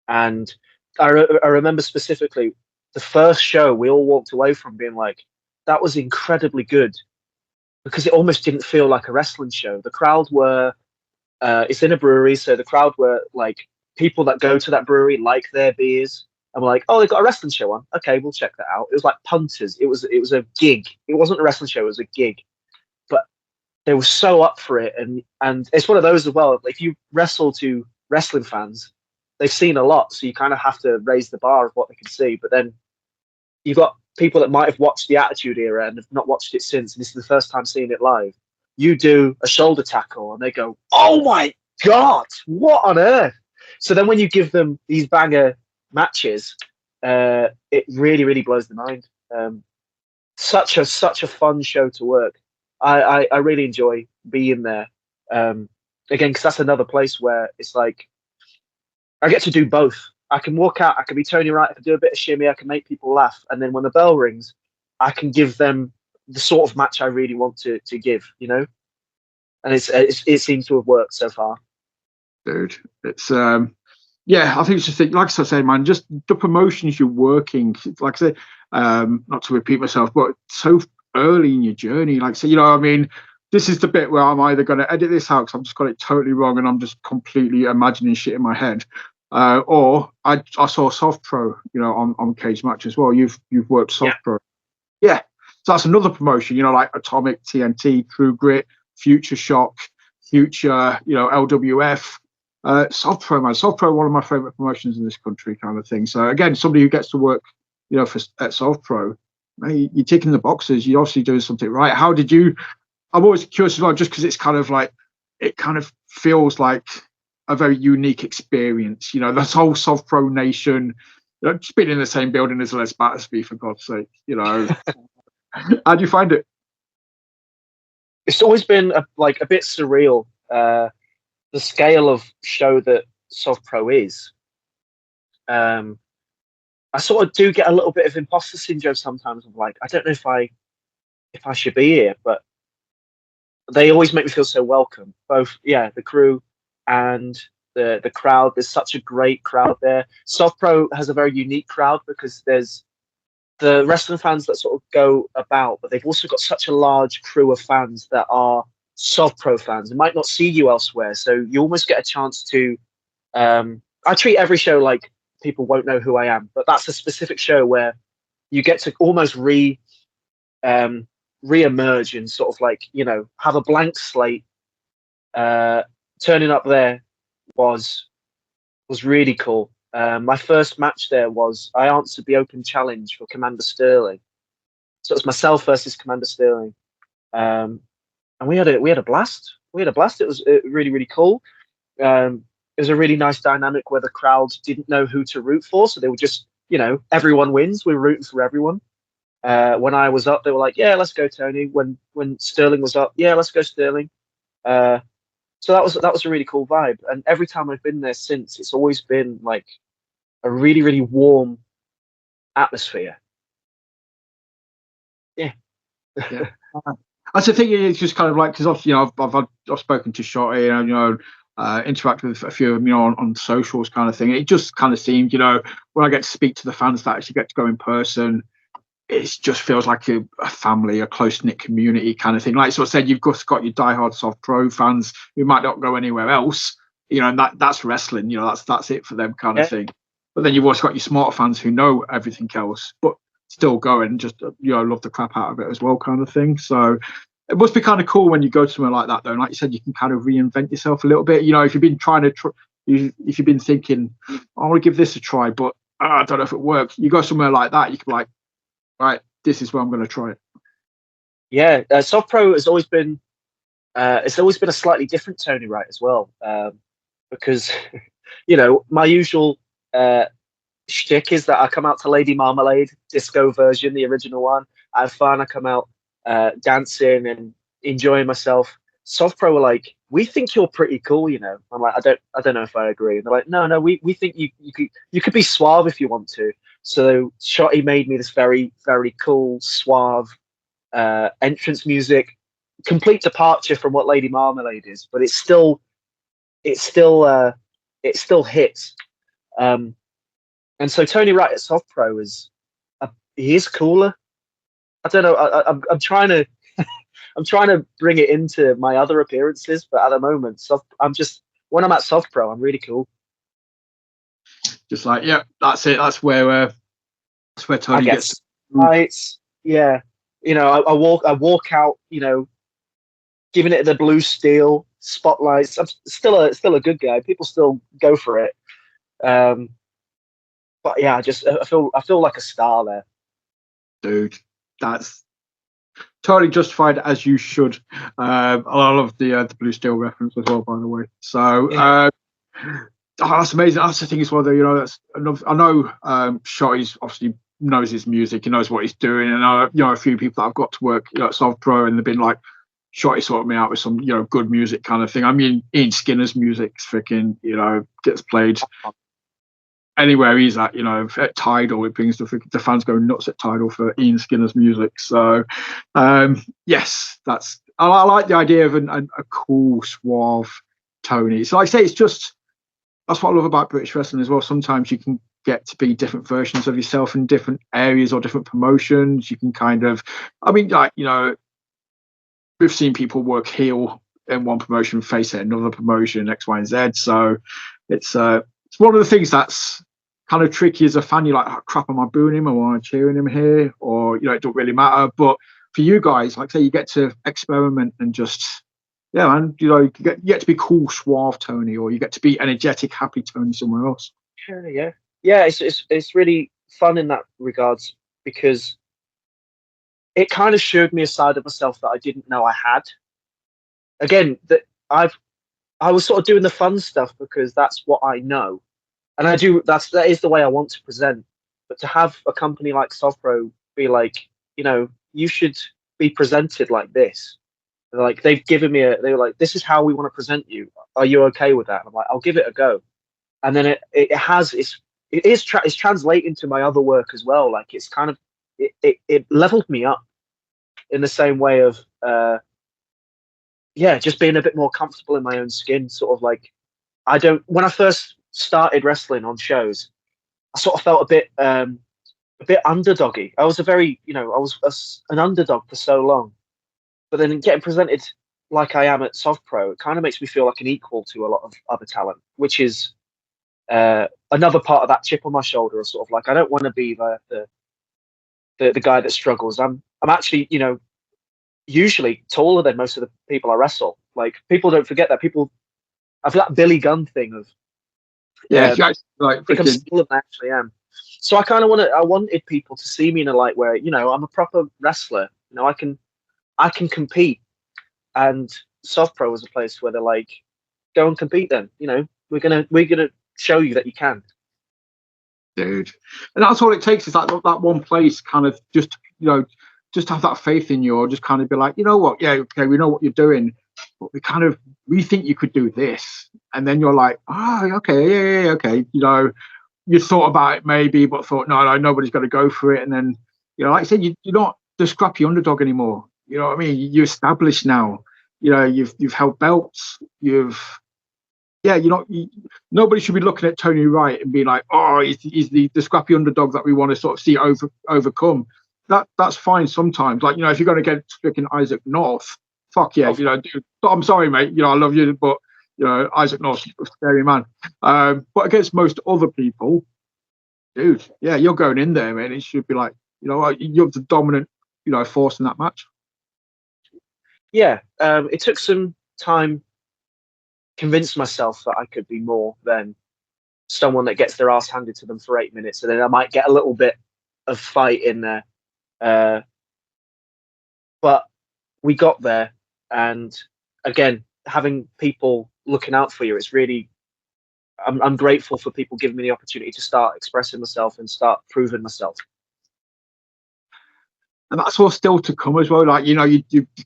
and I remember specifically the first show we all walked away from being like, that was incredibly good because it almost didn't feel like a wrestling show. The crowd were, it's in a brewery, so the crowd were like people that go to that brewery like their beers, and we're like, oh, they've got a wrestling show on. Okay, we'll check that out. It was like punters. It was a gig. It wasn't a wrestling show. It was a gig, but they were so up for it, and it's one of those as well. If you wrestle to wrestling fans, they've seen a lot, so you kind of have to raise the bar of what they can see. But then you've got people that might have watched the Attitude Era and have not watched it since, and this is the first time seeing it live. You do a shoulder tackle, and they go, "Oh my god, what on earth!" So then, when you give them these banger matches, it really, really blows the mind. Such a fun show to work. I really enjoy being there. Again, because that's another place where it's like I get to do both. I can walk out, I can be Tony Wright, I can do a bit of shimmy, I can make people laugh, and then when the bell rings, I can give them the sort of match I really want to give, you know. And it seems to have worked so far. Dude, it's yeah, I think it's just like I say, man, just the promotions you're working. Like I say, not to repeat myself, but so early in your journey, like, so you know, I mean, this is the bit where I'm either going to edit this out because I've just got it totally wrong and I'm just completely imagining shit in my head, or I saw Soft Pro, you know, on Cage Match as well. You've worked Soft Pro, yeah. So that's another promotion, you know, like Atomic, TNT, True Grit, FutureShock, Future, you know, LWF. Soft Pro, man. Soft Pro, one of my favorite promotions in this country, kind of thing. So again, somebody who gets to work, you know, at Soft Pro, man, you're ticking the boxes. You're obviously doing something right. How did you? I'm always curious as well, just because it's kind of like it kind of feels like a very unique experience. You know, this whole Soft Pro Nation, you know, just being in the same building as Les Battersby, for God's sake. You know, how do you find it? It's always been a bit surreal. The scale of show that Soft Pro is. I sort of do get a little bit of imposter syndrome sometimes. I'm like, I don't know if I should be here, but they always make me feel so welcome. Both, yeah, the crew and the crowd. There's such a great crowd there. Soft Pro has a very unique crowd because there's the wrestling fans that sort of go about, but they've also got such a large crew of fans that are Soft Pro fans and might not see you elsewhere. So you almost get a chance to. I treat every show like people won't know who I am, but that's a specific show where you get to almost re-emerge and sort of like, you know, have a blank slate. Turning up there was really cool. My first match there was I answered the open challenge for Commander Sterling, so it was myself versus Commander Sterling, and we had a blast. It was really, really cool. It was a really nice dynamic where the crowd didn't know who to root for, so they were just, you know, everyone wins. We're rooting for everyone. When I was up, they were like, "Yeah, let's go, Tony." When Sterling was up, "Yeah, let's go, Sterling." So that was a really cool vibe. And every time I've been there since, it's always been like a really, really warm atmosphere. Yeah. Yeah. I think it's just kind of like, because obviously, you know, I've spoken to Shotty and, you know, interacted with a few of them, you know, on socials kind of thing. It just kind of seemed, you know, when I get to speak to the fans that actually get to go in person, it just feels like a family, a close-knit community kind of thing. Like so I said, you've got your diehard Soft Pro fans who might not go anywhere else, you know, and that's wrestling, you know, that's it for them kind of thing. But then you've also got your smarter fans who know everything else, but still go and just, you know, love the crap out of it as well kind of thing. So it must be kind of cool when you go somewhere like that, though. And like you said, you can kind of reinvent yourself a little bit. You know, if you've been if you've been thinking, I want to give this a try, but I don't know if it works, you go somewhere like that, you can be like, right, this is where I'm going to try it. Yeah, Soft Pro has always been it's always been a slightly different Tony Wright as well, because you know my usual shtick is that I come out to Lady Marmalade disco version, the original one. I have fun. I come out dancing and enjoying myself. Soft Pro were like, "We think you're pretty cool, you know." I'm like, I don't know if I agree. And they're like, "No, we think you could be suave if you want to." So Shotty made me this very, very cool, suave entrance music, complete departure from what Lady Marmalade is, but it still hits. And so Tony Wright at Soft Pro he is cooler. I don't know. I'm trying to I'm trying to bring it into my other appearances, but at the moment, when I'm at Soft Pro, I'm really cool. Just like, yeah, that's it. That's where Tony gets. Yeah. You know, I walk out. You know, giving it the blue steel spotlights. I'm still a good guy. People still go for it. But yeah, I feel like a star there. Dude, that's totally justified, as you should. I love the blue steel reference as well, by the way. So that's amazing. That's the thing as well, though. You know, I know Shotty's obviously knows his music. He knows what he's doing, and a few people that I've got to work at Soft Pro, and they've been like, Shotty sorted me out with some good music kind of thing. I mean, Ian Skinner's music freaking gets played anywhere he's at. At Tidal, it brings the fans go nuts at Tidal for Ian Skinner's music. So yes, I like the idea of a cool, suave Tony. So like I say, that's what I love about British wrestling as well. Sometimes you can get to be different versions of yourself in different areas or different promotions. You can we've seen people work heel in one promotion, face at another promotion, X, Y, and Z. So it's one of the things that's kind of tricky as a fan. You're like, oh, crap, am I booing him? Am I cheering him here? Or, it don't really matter. But for you guys, like I say, you get to experiment and just, you get to be cool, suave Tony, or you get to be energetic, happy Tony somewhere else. Yeah. It's really fun in that regards, because it kind of showed me a side of myself that I didn't know I had. Again, that I was sort of doing the fun stuff because that's what I know, and that is the way I want to present. But to have a company like SovPro be like, you should be presented like this. Like they've given me they were like, this is how we want to present you. Are you okay with that? And I'm like, I'll give it a go. And then it's translating to my other work as well. Like it's kind of it leveled me up in the same way of just being a bit more comfortable in my own skin. Sort of like when I first started wrestling on shows, I sort of felt a bit underdoggy. I was an underdog for so long, but then getting presented like I am at SovPro, it kind of makes me feel like an equal to a lot of other talent, which is another part of that chip on my shoulder. Sort of like, I don't want to be the guy that struggles. I'm actually, usually taller than most of the people I wrestle. Like people don't forget that. I've that Billy Gunn thing of I think I'm smaller than I actually am. So I kind of wanted people to see me in a light where I'm a proper wrestler. I can compete, and SovPro was a place where they're like, go and compete. Then we're gonna show you that you can, dude. And that's all it takes is that one place, kind of just have that faith in you, or just kind of be like, you know what, yeah, okay, we know what you're doing, but we think you could do this, and then you're like, oh, okay, yeah, okay, you thought about it maybe, but thought no, nobody's got to go for it, and then like I said, you're not the scrappy underdog anymore. You know what I mean? You're established now. You've held belts. Nobody should be looking at Tony Wright and being like, oh, he's the scrappy underdog that we want to sort of see overcome. That's fine sometimes. Like, if you're going to get freaking Isaac North, fuck yeah, dude. I'm sorry, mate. I love you, but Isaac North's a scary man. But against most other people, dude, yeah, you're going in there, man. It should be like, you're the dominant, force in that match. Yeah, it took some time convince myself that I could be more than someone that gets their ass handed to them for 8 minutes, and then I might get a little bit of fight in there. But we got there, and again, having people looking out for you, it's really, I'm grateful for people giving me the opportunity to start expressing myself and start proving myself. And that's all still to come as well. Like, you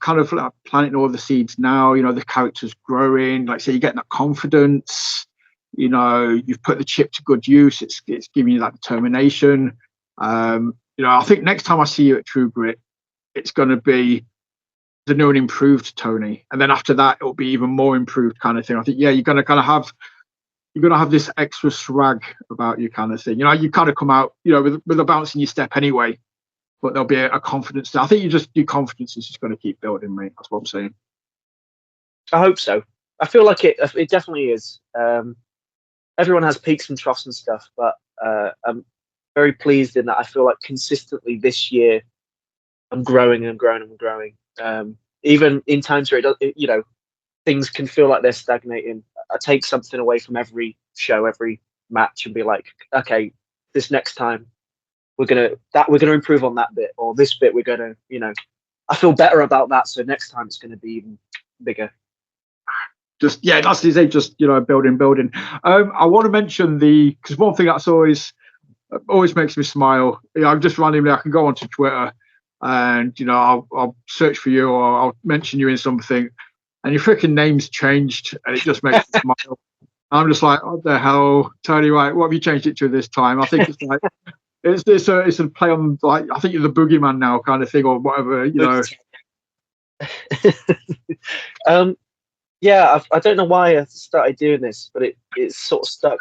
kind of like planting all the seeds now, the character's growing. Like, so you're getting that confidence, you've put the chip to good use. It's giving you that determination. I think next time I see you at True Grit, it's going to be the new and improved Tony, and then after that, it'll be even more improved kind of thing. I think, yeah, you're going to kind of have this extra swag about you kind of thing. You kind of come out, with a bounce in your step anyway, but there'll be a confidence there. I think your confidence is just going to keep building, mate. That's what I'm saying. I hope so. I feel like it definitely is. Everyone has peaks and troughs and stuff, but I'm very pleased in that I feel like consistently this year I'm growing and growing and growing. Even in times where things can feel like they're stagnating, I take something away from every show, every match, and be like, okay, this next time we're gonna improve on that bit, or this bit we're gonna, I feel better about that, so next time it's gonna be even bigger. That's just building. I want to mention because one thing that's always makes me smile. I'm just randomly, I can go onto Twitter and I'll search for you, or I'll mention you in something, and your freaking name's changed, and it just makes me smile. I'm just like, what the hell, Tony Wright? What have you changed it to this time? I think it's like it's a play on, like, I think you're the boogeyman now, kind of thing, or whatever. Yeah, I don't know why I started doing this, but it's sort of stuck.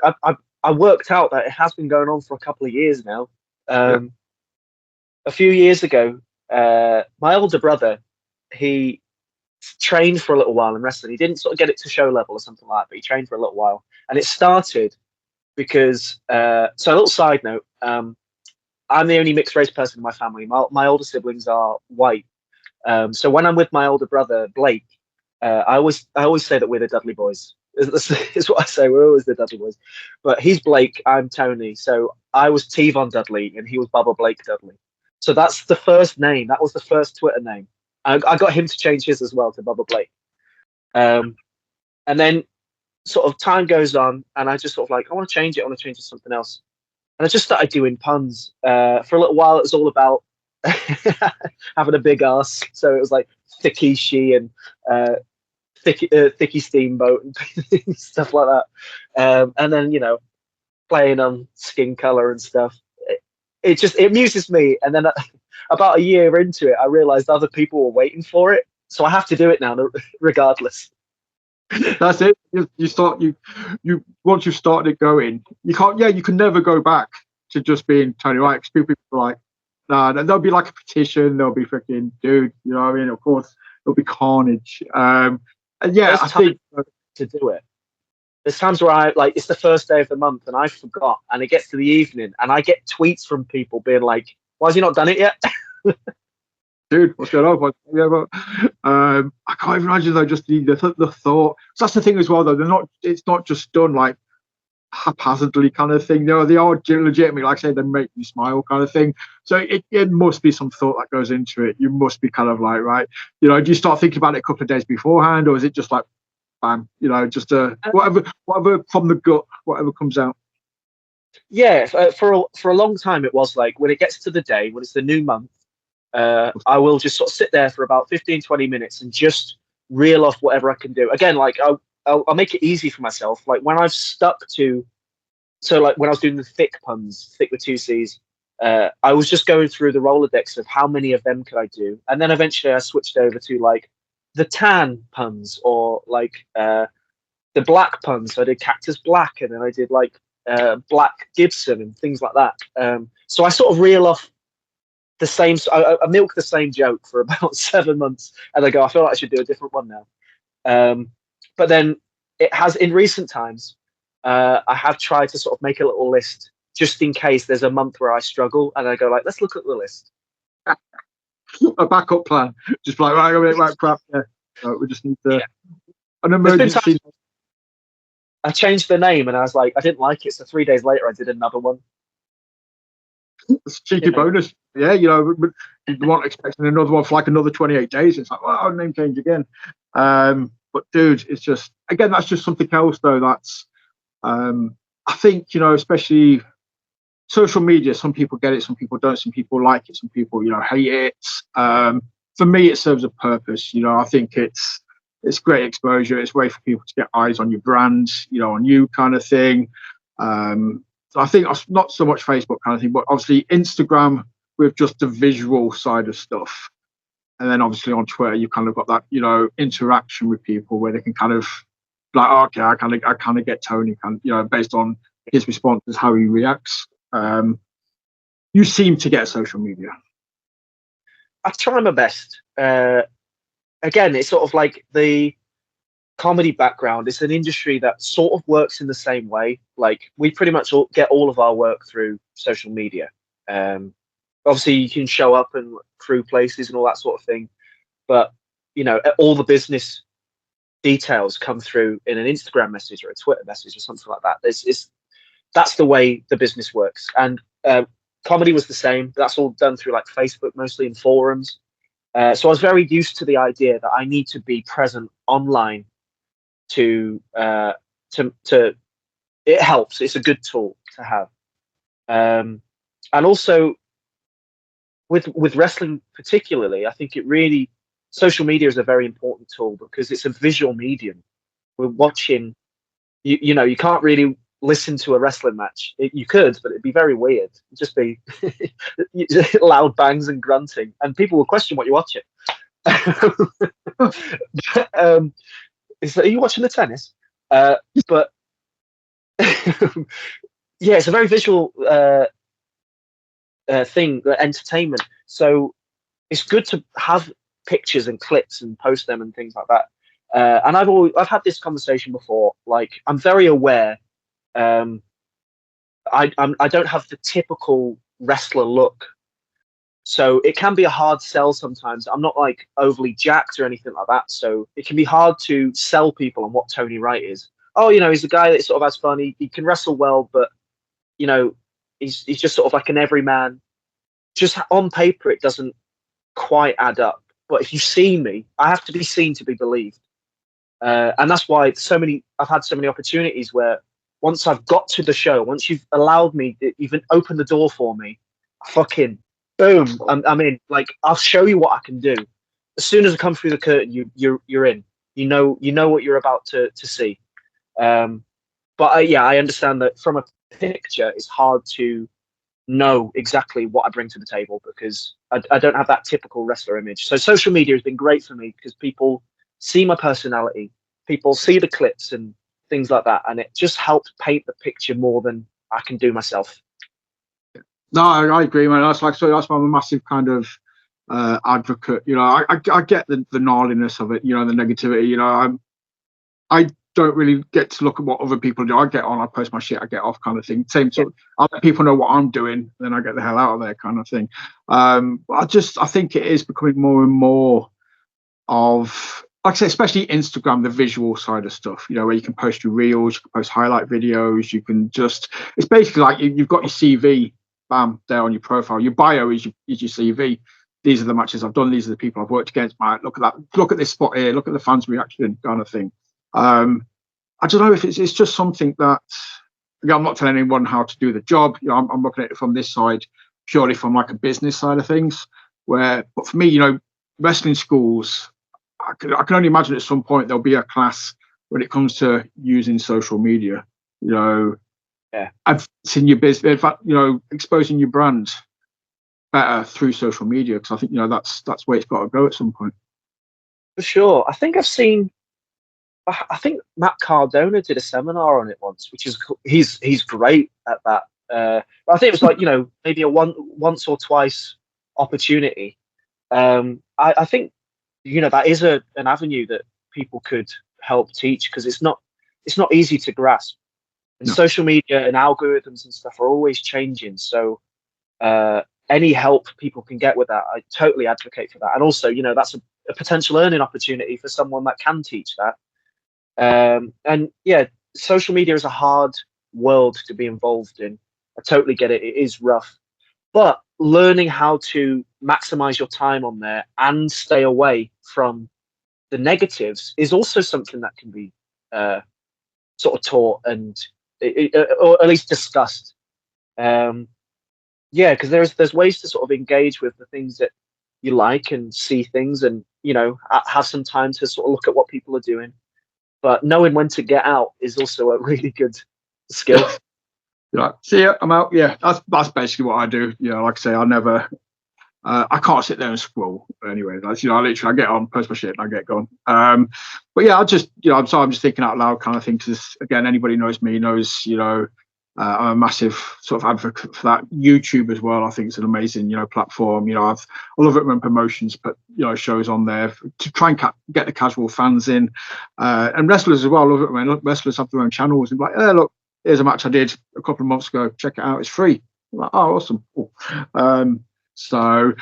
I worked out that it has been going on for a couple of years now. A few years ago, my older brother, he trained for a little while in wrestling. He didn't sort of get it to show level or something like that, but he trained for a little while. And it started because, so a little side note, I'm the only mixed race person in my family. My older siblings are white. So when I'm with my older brother, Blake, I always say that we're the Dudley Boys. Is what I say. We're always the Dudley Boys. But he's Blake, I'm Tony. So I was T-Von Dudley and he was Bubba Blake Dudley. So that's the first name. That was the first Twitter name. I got him to change his as well to Bubba Blake. And then sort of time goes on, and I just sort of like, I want to change it. I want to change it to something else. And I just started doing puns. For a little while, it was all about having a big ass. So it was like Thicky She and Thicky Steamboat and stuff like that. And then, playing on skin color and stuff. It amuses me. And then about a year into it, I realized other people were waiting for it. So I have to do it now, regardless. That's it. You once you've started going, you can't. Yeah, you can never go back to just being Tony Wright. Because people are like, nah, there'll be like a petition. There'll be freaking dude. You know what I mean? Of course, there'll be carnage. And yeah, I think to do it. There's times where it's the first day of the month and I forgot, and it gets to the evening and I get tweets from people being like, "Why has he not done it yet?" Dude, what's going on? I can't even imagine though. Just the thought. So that's the thing as well, though. It's not just done like haphazardly kind of thing. They are legitimately, like I say, they make you smile kind of thing. So it must be some thought that goes into it. You must be kind of like, right, do you start thinking about it a couple of days beforehand, or is it just like, bam, just whatever from the gut, whatever comes out? Yeah, for a long time it was like, when it gets to the day, when it's the new month, I will just sort of sit there for about 15-20 minutes and just reel off whatever I can do. Again, like I'll make it easy for myself. Like when I've stuck to, so like when I was doing the thick puns, thick with two C's, I was just going through the Rolodex of how many of them could I do, and then eventually I switched over to like the tan puns, or like the black puns. So I did Cactus Black, and then I did like Black Gibson and things like that. So I sort of reel off the same. I milk the same joke for about 7 months, and I go, I feel like I should do a different one now. But then it has, in recent times, I have tried to sort of make a little list just in case there's a month where I struggle, and I go like, let's look at the list. A backup plan, just like right, crap. Yeah, we just need an emergency. I changed the name, and I was like, I didn't like it, so 3 days later I did another one. It's a cheeky bonus. Yeah, you weren't expecting another one for like another 28 days. It's like, wow, name change again. But dude, it's just, again, that's just something else though. That's I think, especially social media, some people get it, some people don't, some people like it, some people, hate it. For me, it serves a purpose. I think it's great exposure. It's a way for people to get eyes on your brand, on you kind of thing. So I think not so much Facebook kind of thing, but obviously Instagram with just the visual side of stuff. And then obviously on Twitter, you kind of got that, interaction with people where they can kind of like, oh, okay, I kind of get Tony, based on his responses, how he reacts. You seem to get social media. I try my best. Again, it's sort of like the comedy background. It's an industry that sort of works in the same way. Like we pretty much get all of our work through social media. Obviously, you can show up and through places and all that sort of thing, but all the business details come through in an Instagram message or a Twitter message or something like that. That's the way the business works. And comedy was the same. That's all done through like Facebook, mostly in forums. So I was very used to the idea that I need to be present online to it helps. It's a good tool to have. And also with wrestling particularly, I think social media is a very important tool because it's a visual medium. We're watching, you can't really listen to a wrestling match. You could, but it'd be very weird. It'd just be loud bangs and grunting, and people will question what you're watching. Are you watching the tennis? But yeah, it's a very visual thing, entertainment. So it's good to have pictures and clips and post them and things like that. And I've had this conversation before. Like I'm very aware. I don't have the typical wrestler look, so it can be a hard sell sometimes. I'm not like overly jacked or anything like that, so it can be hard to sell people on what Tony Wright is. Oh, he's a guy that sort of has fun. He can wrestle well, but he's just sort of like an everyman. Just on paper, it doesn't quite add up. But if you see me, I have to be seen to be believed, and that's why I've had so many opportunities where once I've got to the show, once you've allowed me, you've opened the door for me, fucking boom, I'm in. Like I'll show you what I can do. As soon as I come through the curtain, you're in. You know what you're about to see. But I understand that from a picture, it's hard to know exactly what I bring to the table because I don't have that typical wrestler image. So social media has been great for me because people see my personality, people see the clips and things like that, and it just helps paint the picture more than I can do myself. No, I agree, man. That's why I'm a massive kind of advocate. I get the gnarliness of it. The negativity. I don't really get to look at what other people do. I get on, I post my shit, I get off, kind of thing. Same sort. I let people know what I'm doing, then I get the hell out of there, kind of thing. I think it is becoming more and more of, like I say, especially Instagram, the visual side of stuff, where you can post your reels, you can post highlight videos, you can it's basically like you've got your CV, bam, there on your profile. Your bio is your CV. These are the matches I've done, these are the people I've worked against. Look at that, look at this spot here, look at the fans' reaction, kind of thing. I don't know if it's just something that, again, I'm not telling anyone how to do the job. I'm looking at it from this side, purely from like a business side of things, but for me, wrestling schools, I can only imagine at some point there'll be a class when it comes to using social media. I've seen your business, in fact, exposing your brand better through social media, because I think that's where it's got to go at some point. For sure, I think I think Matt Cardona did a seminar on it once, which is he's great at that. But I think it was like maybe a once or twice opportunity. I think that is an avenue that people could help teach, because it's not easy to grasp, and social media and algorithms and stuff are always changing. So any help people can get with that, I totally advocate for that. And also, that's a potential earning opportunity for someone that can teach that. And yeah, social media is a hard world to be involved in. I totally get it. It is rough, but learning how to maximize your time on there and stay away from the negatives is also something that can be sort of taught and or at least discussed. Because there's ways to sort of engage with the things that you like and see things, and have some time to sort of look at what people are doing. But knowing when to get out is also a really good skill. you're like, see ya, I'm out. Yeah, that's basically what I do. You know, like I say, I never. I can't sit there and scroll anyway. That's, you know, I get on, post my shit, and I get gone. But yeah, I just, you know, I'm sorry, I'm just thinking out loud kind of thing. Because again, anybody knows me knows, you know, I'm a massive sort of advocate for that. YouTube as well, I think it's an amazing, you know, platform. You know, I love it when promotions put, you know, shows on there to try and get the casual fans in, and wrestlers as well. I love it when wrestlers have their own channels and like, hey, look, here's a match I did a couple of months ago. Check it out, it's free. I'm like, oh, awesome. Cool. So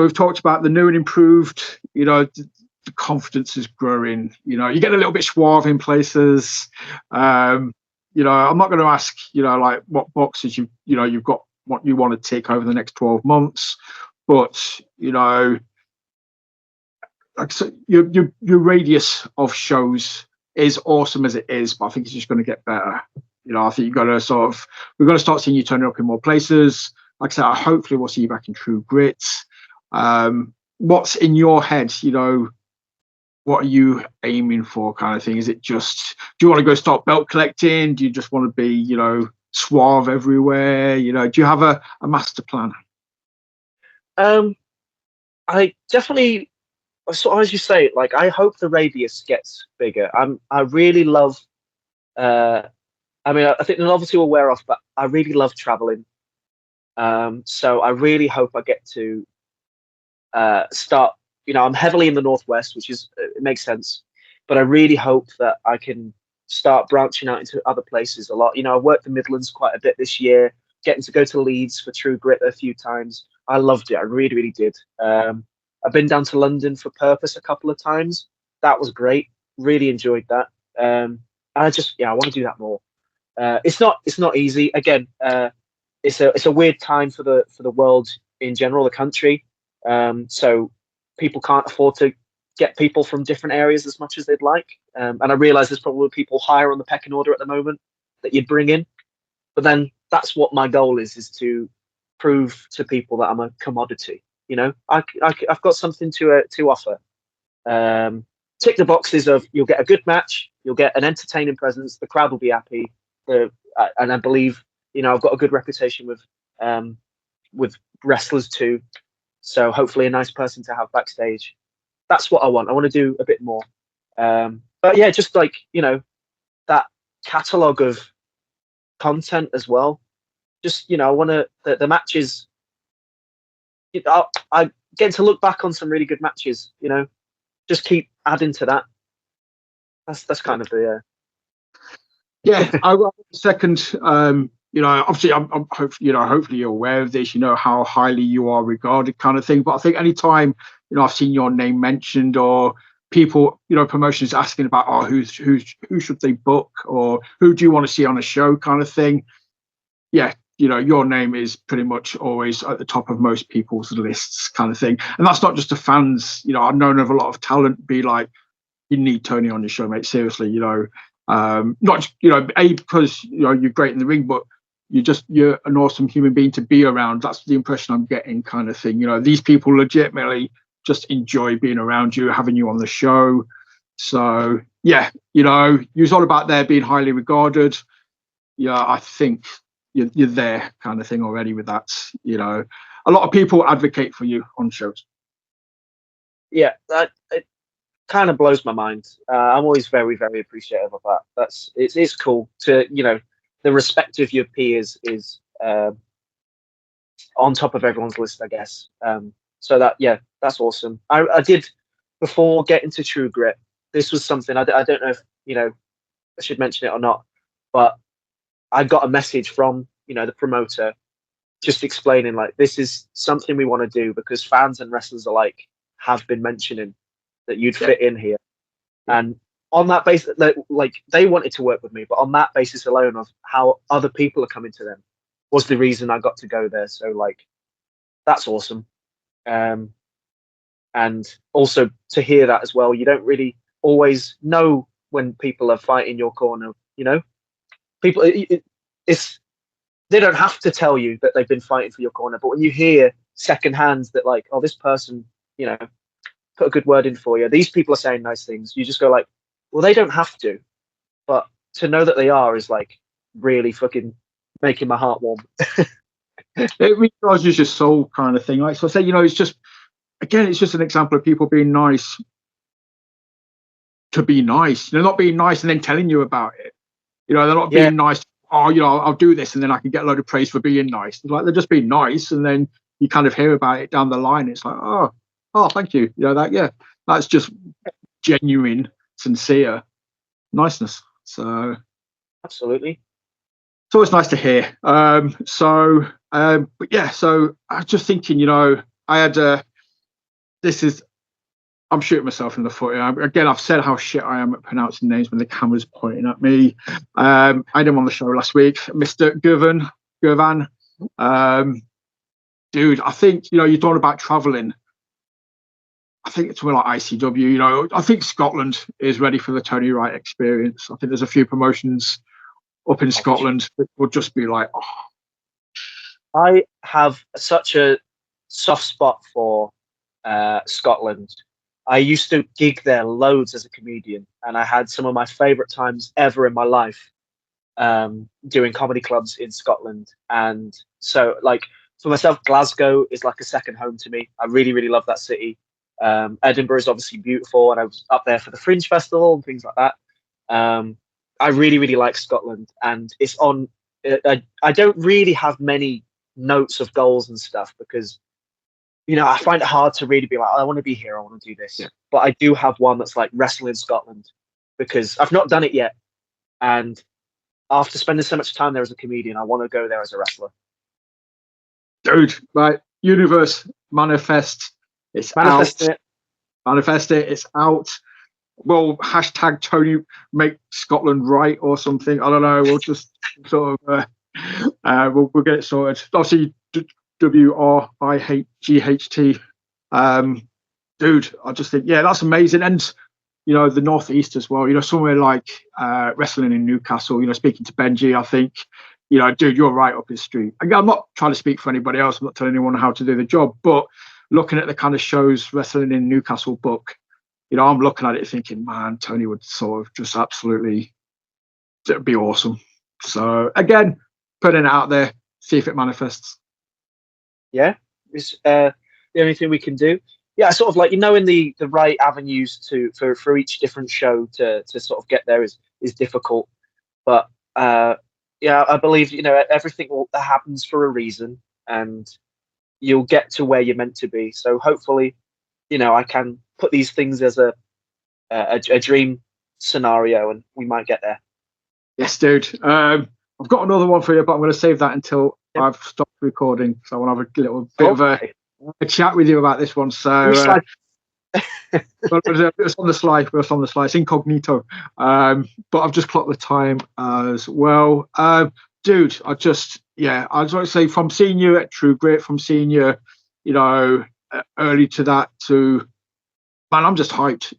we've talked about the new and improved, you know, the confidence is growing, you know, you get a little bit suave in places. You know, I'm not going to ask, you know, like what boxes you've got, what you want to tick over the next 12 months, but, you know, like so your radius of shows is awesome as it is, but I think it's just going to get better. You know, I think we're going to start seeing you turning up in more places. Like I said, hopefully we'll see you back in True Grit. What's in your head? You know, what are you aiming for, kind of thing? Is it just, do you want to go start belt collecting? Do you just want to be, you know, suave everywhere? You know, do you have a master plan? I definitely, so as you say, like I hope the radius gets bigger. I really love. I mean, I think the novelty will wear off, but I really love traveling. So I really hope I get to start. You know, I'm heavily in the Northwest, which is it makes sense, but I really hope that I can start branching out into other places a lot. You know, I worked the Midlands quite a bit this year, getting to go to Leeds for True Grit a few times. I loved it. I really, really did. I've been down to London for Purpose a couple of times. That was great. Really enjoyed that. And I want to do that more. It's not easy. Again, it's a weird time for the world in general, the country. So people can't afford to get people from different areas as much as they'd like. And I realize there's probably people higher on the pecking order at the moment that you'd bring in. But then that's what my goal is to prove to people that I'm a commodity. You know, I've got something to offer. Tick the boxes of you'll get a good match, you'll get an entertaining presence, the crowd will be happy. And I believe, you know, I've got a good reputation with wrestlers too. So hopefully a nice person to have backstage. That's what I want. I want to do a bit more. But yeah, just like, you know, that catalogue of content as well. Just, you know, I want to, the matches, you know, I get to look back on some really good matches, you know, just keep adding to that. That's kind of the, Yeah, I will second. You know, obviously, I'm hopefully you're aware of this. You know how highly you are regarded, kind of thing. But I think anytime, you know, I've seen your name mentioned or people, you know, promotions asking about, oh, who should they book or who do you want to see on a show, kind of thing. Yeah, you know, your name is pretty much always at the top of most people's lists, kind of thing. And that's not just the fans. You know, I've known of a lot of talent be like, you need Tony on your show, mate. Seriously, you know. Not, you know, because, you know, you're great in the ring, but you're an awesome human being to be around. That's the impression I'm getting, kind of thing. You know, these people legitimately just enjoy being around you, having you on the show. So yeah, you know, you're all about there being highly regarded. Yeah, I think you're there, kind of thing already with that. You know, a lot of people advocate for you on shows. yeah, it kind of blows my mind. I'm always very, very appreciative of that. It's cool to, you know, the respect of your peers is on top of everyone's list, I guess. So that's awesome. I did, before getting to True Grit, this was something I don't know if, you know, I should mention it or not, but I got a message from, you know, the promoter just explaining like, this is something we want to do because fans and wrestlers alike have been mentioning that you'd fit in here. And on that basis, like they wanted to work with me, but on that basis alone of how other people are coming to them was the reason I got to go there. So like, that's awesome. And also to hear that as well, you don't really always know when people are fighting your corner, you know, people, it's, they don't have to tell you that they've been fighting for your corner, but when you hear secondhand that like, oh, this person, you know, put a good word in for you, these people are saying nice things, you just go like, well, they don't have to, but to know that they are is like, really fucking making my heart warm. It recharges your soul, kind of thing. Like so, I say, it's just again, it's just an example of people being nice to be nice. They're not being nice and then telling you about it. They're not being nice. Oh, I'll do this and then I can get a load of praise for being nice. It's like they're just being nice, and then you kind of hear about it down the line. It's like, oh, thank you. That's just genuine, sincere niceness. So Absolutely. it's always nice to hear. But yeah, so I was just thinking, I had I'm shooting myself in the foot. Again, I've said how shit I am at pronouncing names when the camera's pointing at me. I had him on the show last week, Mr. Govan. Dude, I think, you're talking about traveling. I think it's something like ICW. I think Scotland is ready for the Tony Wright experience. I think there's a few promotions up in Scotland that will just be like, oh. I have such a soft spot for Scotland. I used to gig there loads as a comedian, and I had some of my favourite times ever in my life doing comedy clubs in Scotland. And so, like, for myself, Glasgow is like a second home to me. I really, really love that city. Edinburgh is obviously beautiful, and I was up there for the Fringe Festival and things like that. I really, really like Scotland, and it's on. I don't really have many notes of goals and stuff because, I find it hard to really be like, I want to be here, I want to do this. Yeah. But I do have one that's like Wrestle in Scotland, because I've not done it yet, and after spending so much time there as a comedian, I want to go there as a wrestler. Dude, right? Universe, manifest. It's Manifest out. it. Manifest it. It's out. Well, hashtag Tony make Scotland right or something. I don't know. We'll just sort of we'll get it sorted. Obviously, WRIGHT. Dude, I just think, yeah, that's amazing. And the Northeast as well. Somewhere like wrestling in Newcastle. Speaking to Benji, I think, dude, you're right up his street. Again, I'm not trying to speak for anybody else. I'm not telling anyone how to do the job, but looking at the kind of shows wrestling in Newcastle book, I'm looking at it thinking, man, Tony would sort of just absolutely, it'd be awesome. So again, putting it out there, see if it manifests. Yeah, it's the only thing we can do. Yeah, sort of like, in the right avenues for each different show to sort of get there is difficult. But yeah, I believe everything that happens for a reason, and you'll get to where you're meant to be. So hopefully, I can put these things as a dream scenario, and we might get there. Yes, dude. I've got another one for you, but I'm going to save that until I've stopped recording. So I want to have a little bit of a chat with you about this one. So it's on the slide. It's on the slide. It's incognito. But I've just clocked the time as well. Dude, I just want to say, from seeing you at True Grit, from seeing you, early to that, to, man, I'm just hyped,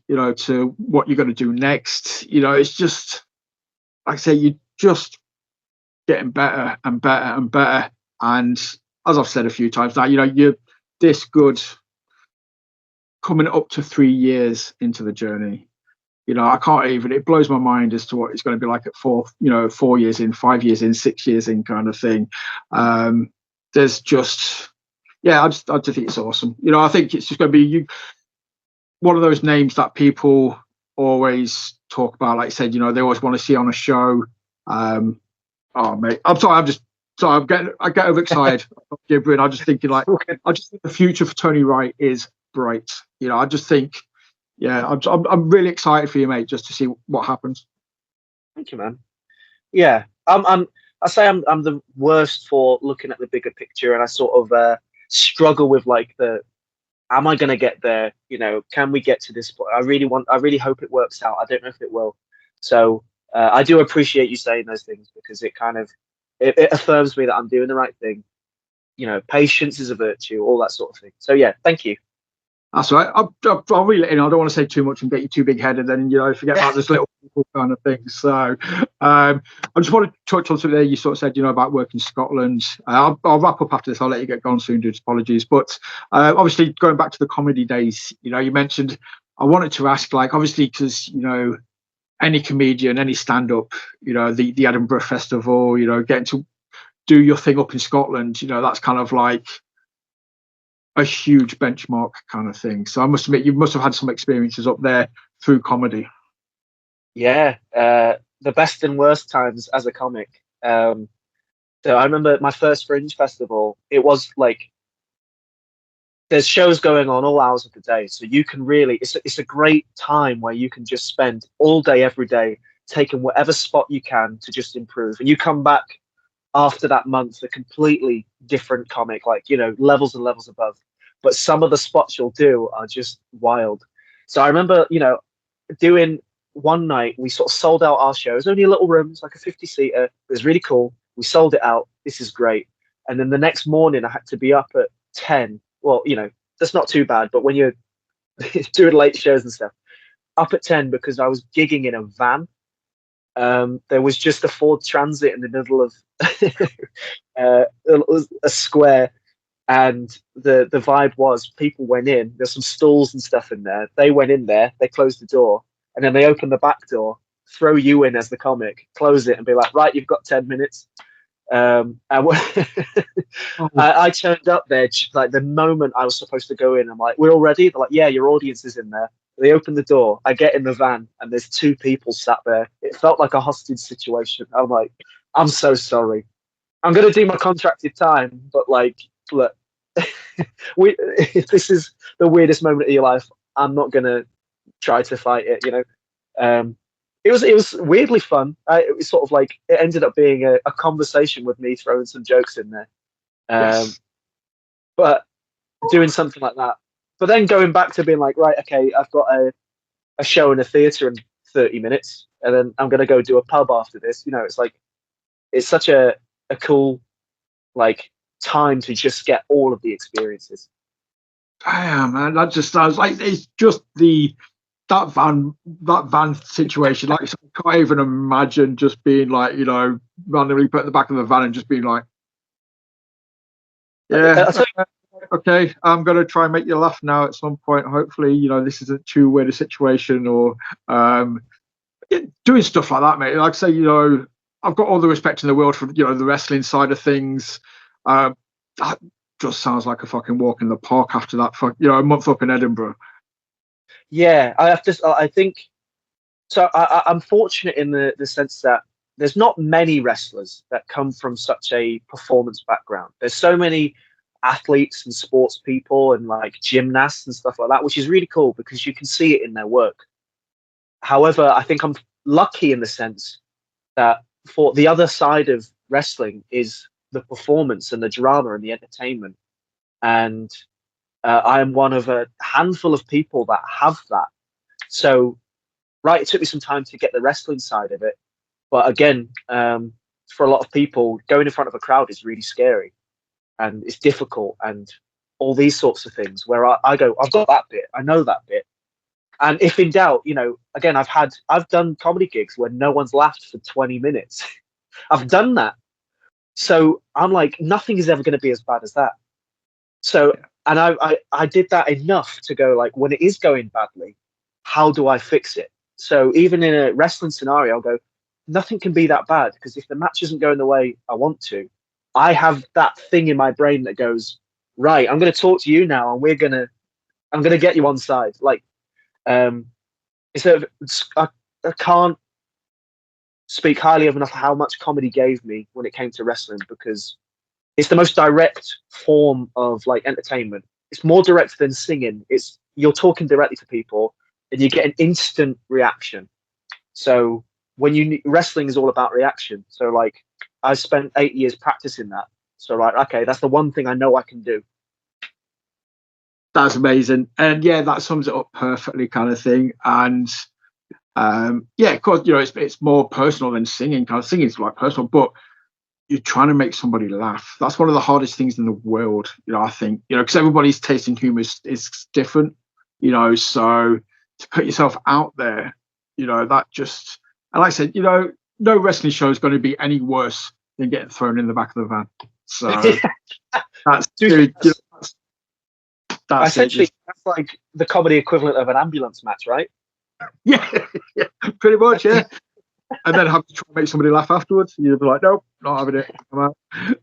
to what you're going to do next. It's just, like I say, you're just getting better and better and better. And as I've said a few times now, you're this good coming up to 3 years into the journey. I can't even, it blows my mind as to what it's going to be like at 4 years in, 5 years in, 6 years in, kind of thing. There's just, I just think it's awesome. I think it's just going to be one of those names that people always talk about. Like I said, they always want to see on a show. Oh, mate, I'm sorry. I get overexcited. I'm just thinking, like, I just think the future for Tony Wright is bright. I just think, I'm really excited for you, mate, just to see what happens. Thank you, man. Yeah, I say I'm the worst for looking at the bigger picture, and I sort of struggle with like am I going to get there? Can we get to this point? I really hope it works out. I don't know if it will. So I do appreciate you saying those things, because it kind of it affirms me that I'm doing the right thing. Patience is a virtue, all that sort of thing. So yeah, thank you. That's right. I'll reel it in. I don't want to say too much and get you too big headed, and forget about this little kind of thing. So I just want to touch on something there you sort of said, about work in Scotland. I'll wrap up after this. I'll let you get gone soon, dude. Apologies. But obviously, going back to the comedy days, you mentioned, I wanted to ask, like, obviously, because any comedian, any stand-up, the Edinburgh Festival, getting to do your thing up in Scotland, that's kind of like a huge benchmark kind of thing. So I must admit, you must have had some experiences up there through comedy. Yeah, the best and worst times as a comic. So I remember my first Fringe festival. It was like there's shows going on all hours of the day, so you can really it's a great time where you can just spend all day every day taking whatever spot you can to just improve, and you come back after that month a completely different comic, like levels and levels above. But some of the spots you'll do are just wild. So I remember doing one night, we sort of sold out our show. It was only a little room, it's like a 50-seater. It was really cool. We sold it out. This is great. And then the next morning I had to be up at 10. Well, that's not too bad, but when you're doing late shows and stuff, up at 10 because I was gigging in a van. There was just a Ford Transit in the middle of a square, and the vibe was people went in. There's some stalls and stuff in there. They went in there, they closed the door, and then they opened the back door, throw you in as the comic, close it, and be like, right, you've got 10 minutes. And I turned up there like the moment I was supposed to go in. I'm like, we're all ready. They're like, yeah, your audience is in there. They open the door. I get in the van, and there's 2 people sat there. It felt like a hostage situation. I'm like, I'm so sorry. I'm gonna do my contracted time, but like, look, if this is the weirdest moment of your life, I'm not gonna try to fight it. It was weirdly fun. It was sort of like it ended up being a conversation with me throwing some jokes in there. Yes. But doing something like that. But then going back to being like, right, okay, I've got a show in a theatre in 30 minutes, and then I'm going to go do a pub after this. It's like, it's such a cool, like, time to just get all of the experiences. Damn, man, that just sounds like it's just that van situation. Like, I can't even imagine just being like, randomly put in the back of the van and just being like, yeah. Okay, I'm going to try and make you laugh now at some point. Hopefully, this isn't too weird a situation, or doing stuff like that, mate. Like I say, I've got all the respect in the world for, the wrestling side of things. That just sounds like a fucking walk in the park after that, a month up in Edinburgh. Yeah, I think, so I'm fortunate in the sense that there's not many wrestlers that come from such a performance background. There's so many athletes and sports people and like gymnasts and stuff like that, which is really cool because you can see it in their work. However, I think I'm lucky in the sense that for the other side of wrestling is the performance and the drama and the entertainment. And I am one of a handful of people that have that. So, right, it took me some time to get the wrestling side of it. But again, for a lot of people, going in front of a crowd is really scary. And it's difficult and all these sorts of things where I go, I've got that bit, I know that bit. And if in doubt, again, I've done comedy gigs where no one's laughed for 20 minutes. I've done that. So I'm like, nothing is ever going to be as bad as that. So, and I did that enough to go like, when it is going badly, how do I fix it? So even in a wrestling scenario, I'll go, nothing can be that bad because if the match isn't going the way I want to, I have that thing in my brain that goes, right, I'm going to talk to you now, and I'm going to get you on side. Like, I can't speak highly of enough how much comedy gave me when it came to wrestling, because it's the most direct form of like entertainment. It's more direct than singing. You're talking directly to people, and you get an instant reaction. So wrestling is all about reaction. So like, I spent 8 years practicing that. So like, okay, that's the one thing I know I can do. That's amazing. And yeah, that sums it up perfectly, kind of thing. And yeah, of course, it's more personal than singing. Kind of singing is like personal, but you're trying to make somebody laugh. That's one of the hardest things in the world, I think, because everybody's taste in humor is different, so to put yourself out there, that just, and like I said, no wrestling show is going to be any worse than getting thrown in the back of the van. So that's essentially that's like the comedy equivalent of an ambulance match, right? Yeah, yeah, pretty much, yeah. And then have to try and make somebody laugh afterwards. You'd be like, nope, not having it. I'm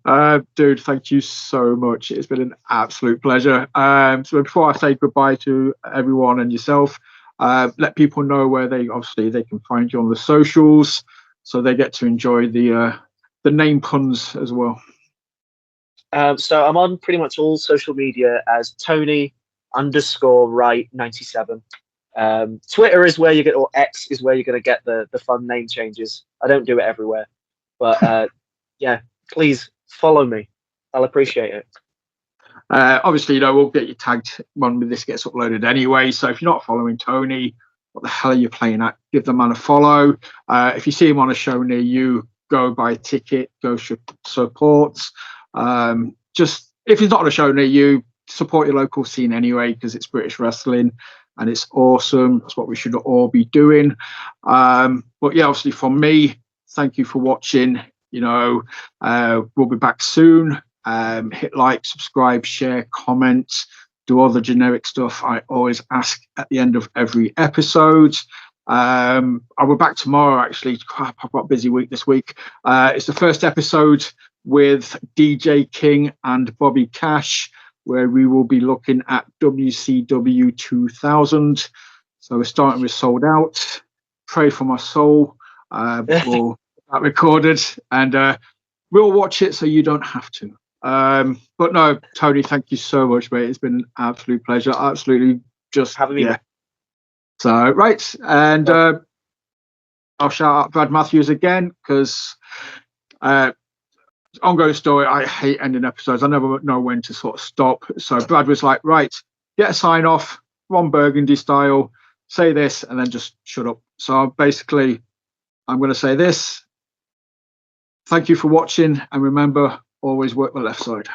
out. Dude, thank you so much. It's been an absolute pleasure. So before I say goodbye to everyone and yourself, let people know where they can find you on the socials, so they get to enjoy the name puns as well. So I'm on pretty much all social media as Tony_Wright97. Twitter is where you get, or X is where you're going to get the fun name changes. I don't do it everywhere, but yeah, please follow me. I'll appreciate it. Obviously, we'll get you tagged when this gets uploaded anyway. So if you're not following Tony, what the hell are you playing at? Give the man a follow. If you see him on a show near you, go buy a ticket, go support. Just if he's not on a show near you, support your local scene anyway, because it's British wrestling and it's awesome. That's what we should all be doing. But yeah, obviously from me, thank you for watching. We'll be back soon. Hit like, subscribe, share, comment, do all the generic stuff I always ask at the end of every episode. I'll be back tomorrow, actually. Crap, I've got a busy week this week. It's the first episode with DJ King and Bobby Cash, where we will be looking at WCW 2000. So we're starting with Sold Out. Pray for my soul. We'll get that recorded, and we'll watch it so you don't have to. But no, Tony, thank you so much, mate. It's been an absolute pleasure. Absolutely, just having me. Yeah. So right, and I'll shout out Brad Matthews again, because ongoing story. I hate ending episodes. I never know when to sort of stop. So Brad was like, right, get a sign off, Ron Burgundy style, say this, and then just shut up. So basically, I'm going to say this. Thank you for watching, and remember, always work the left side.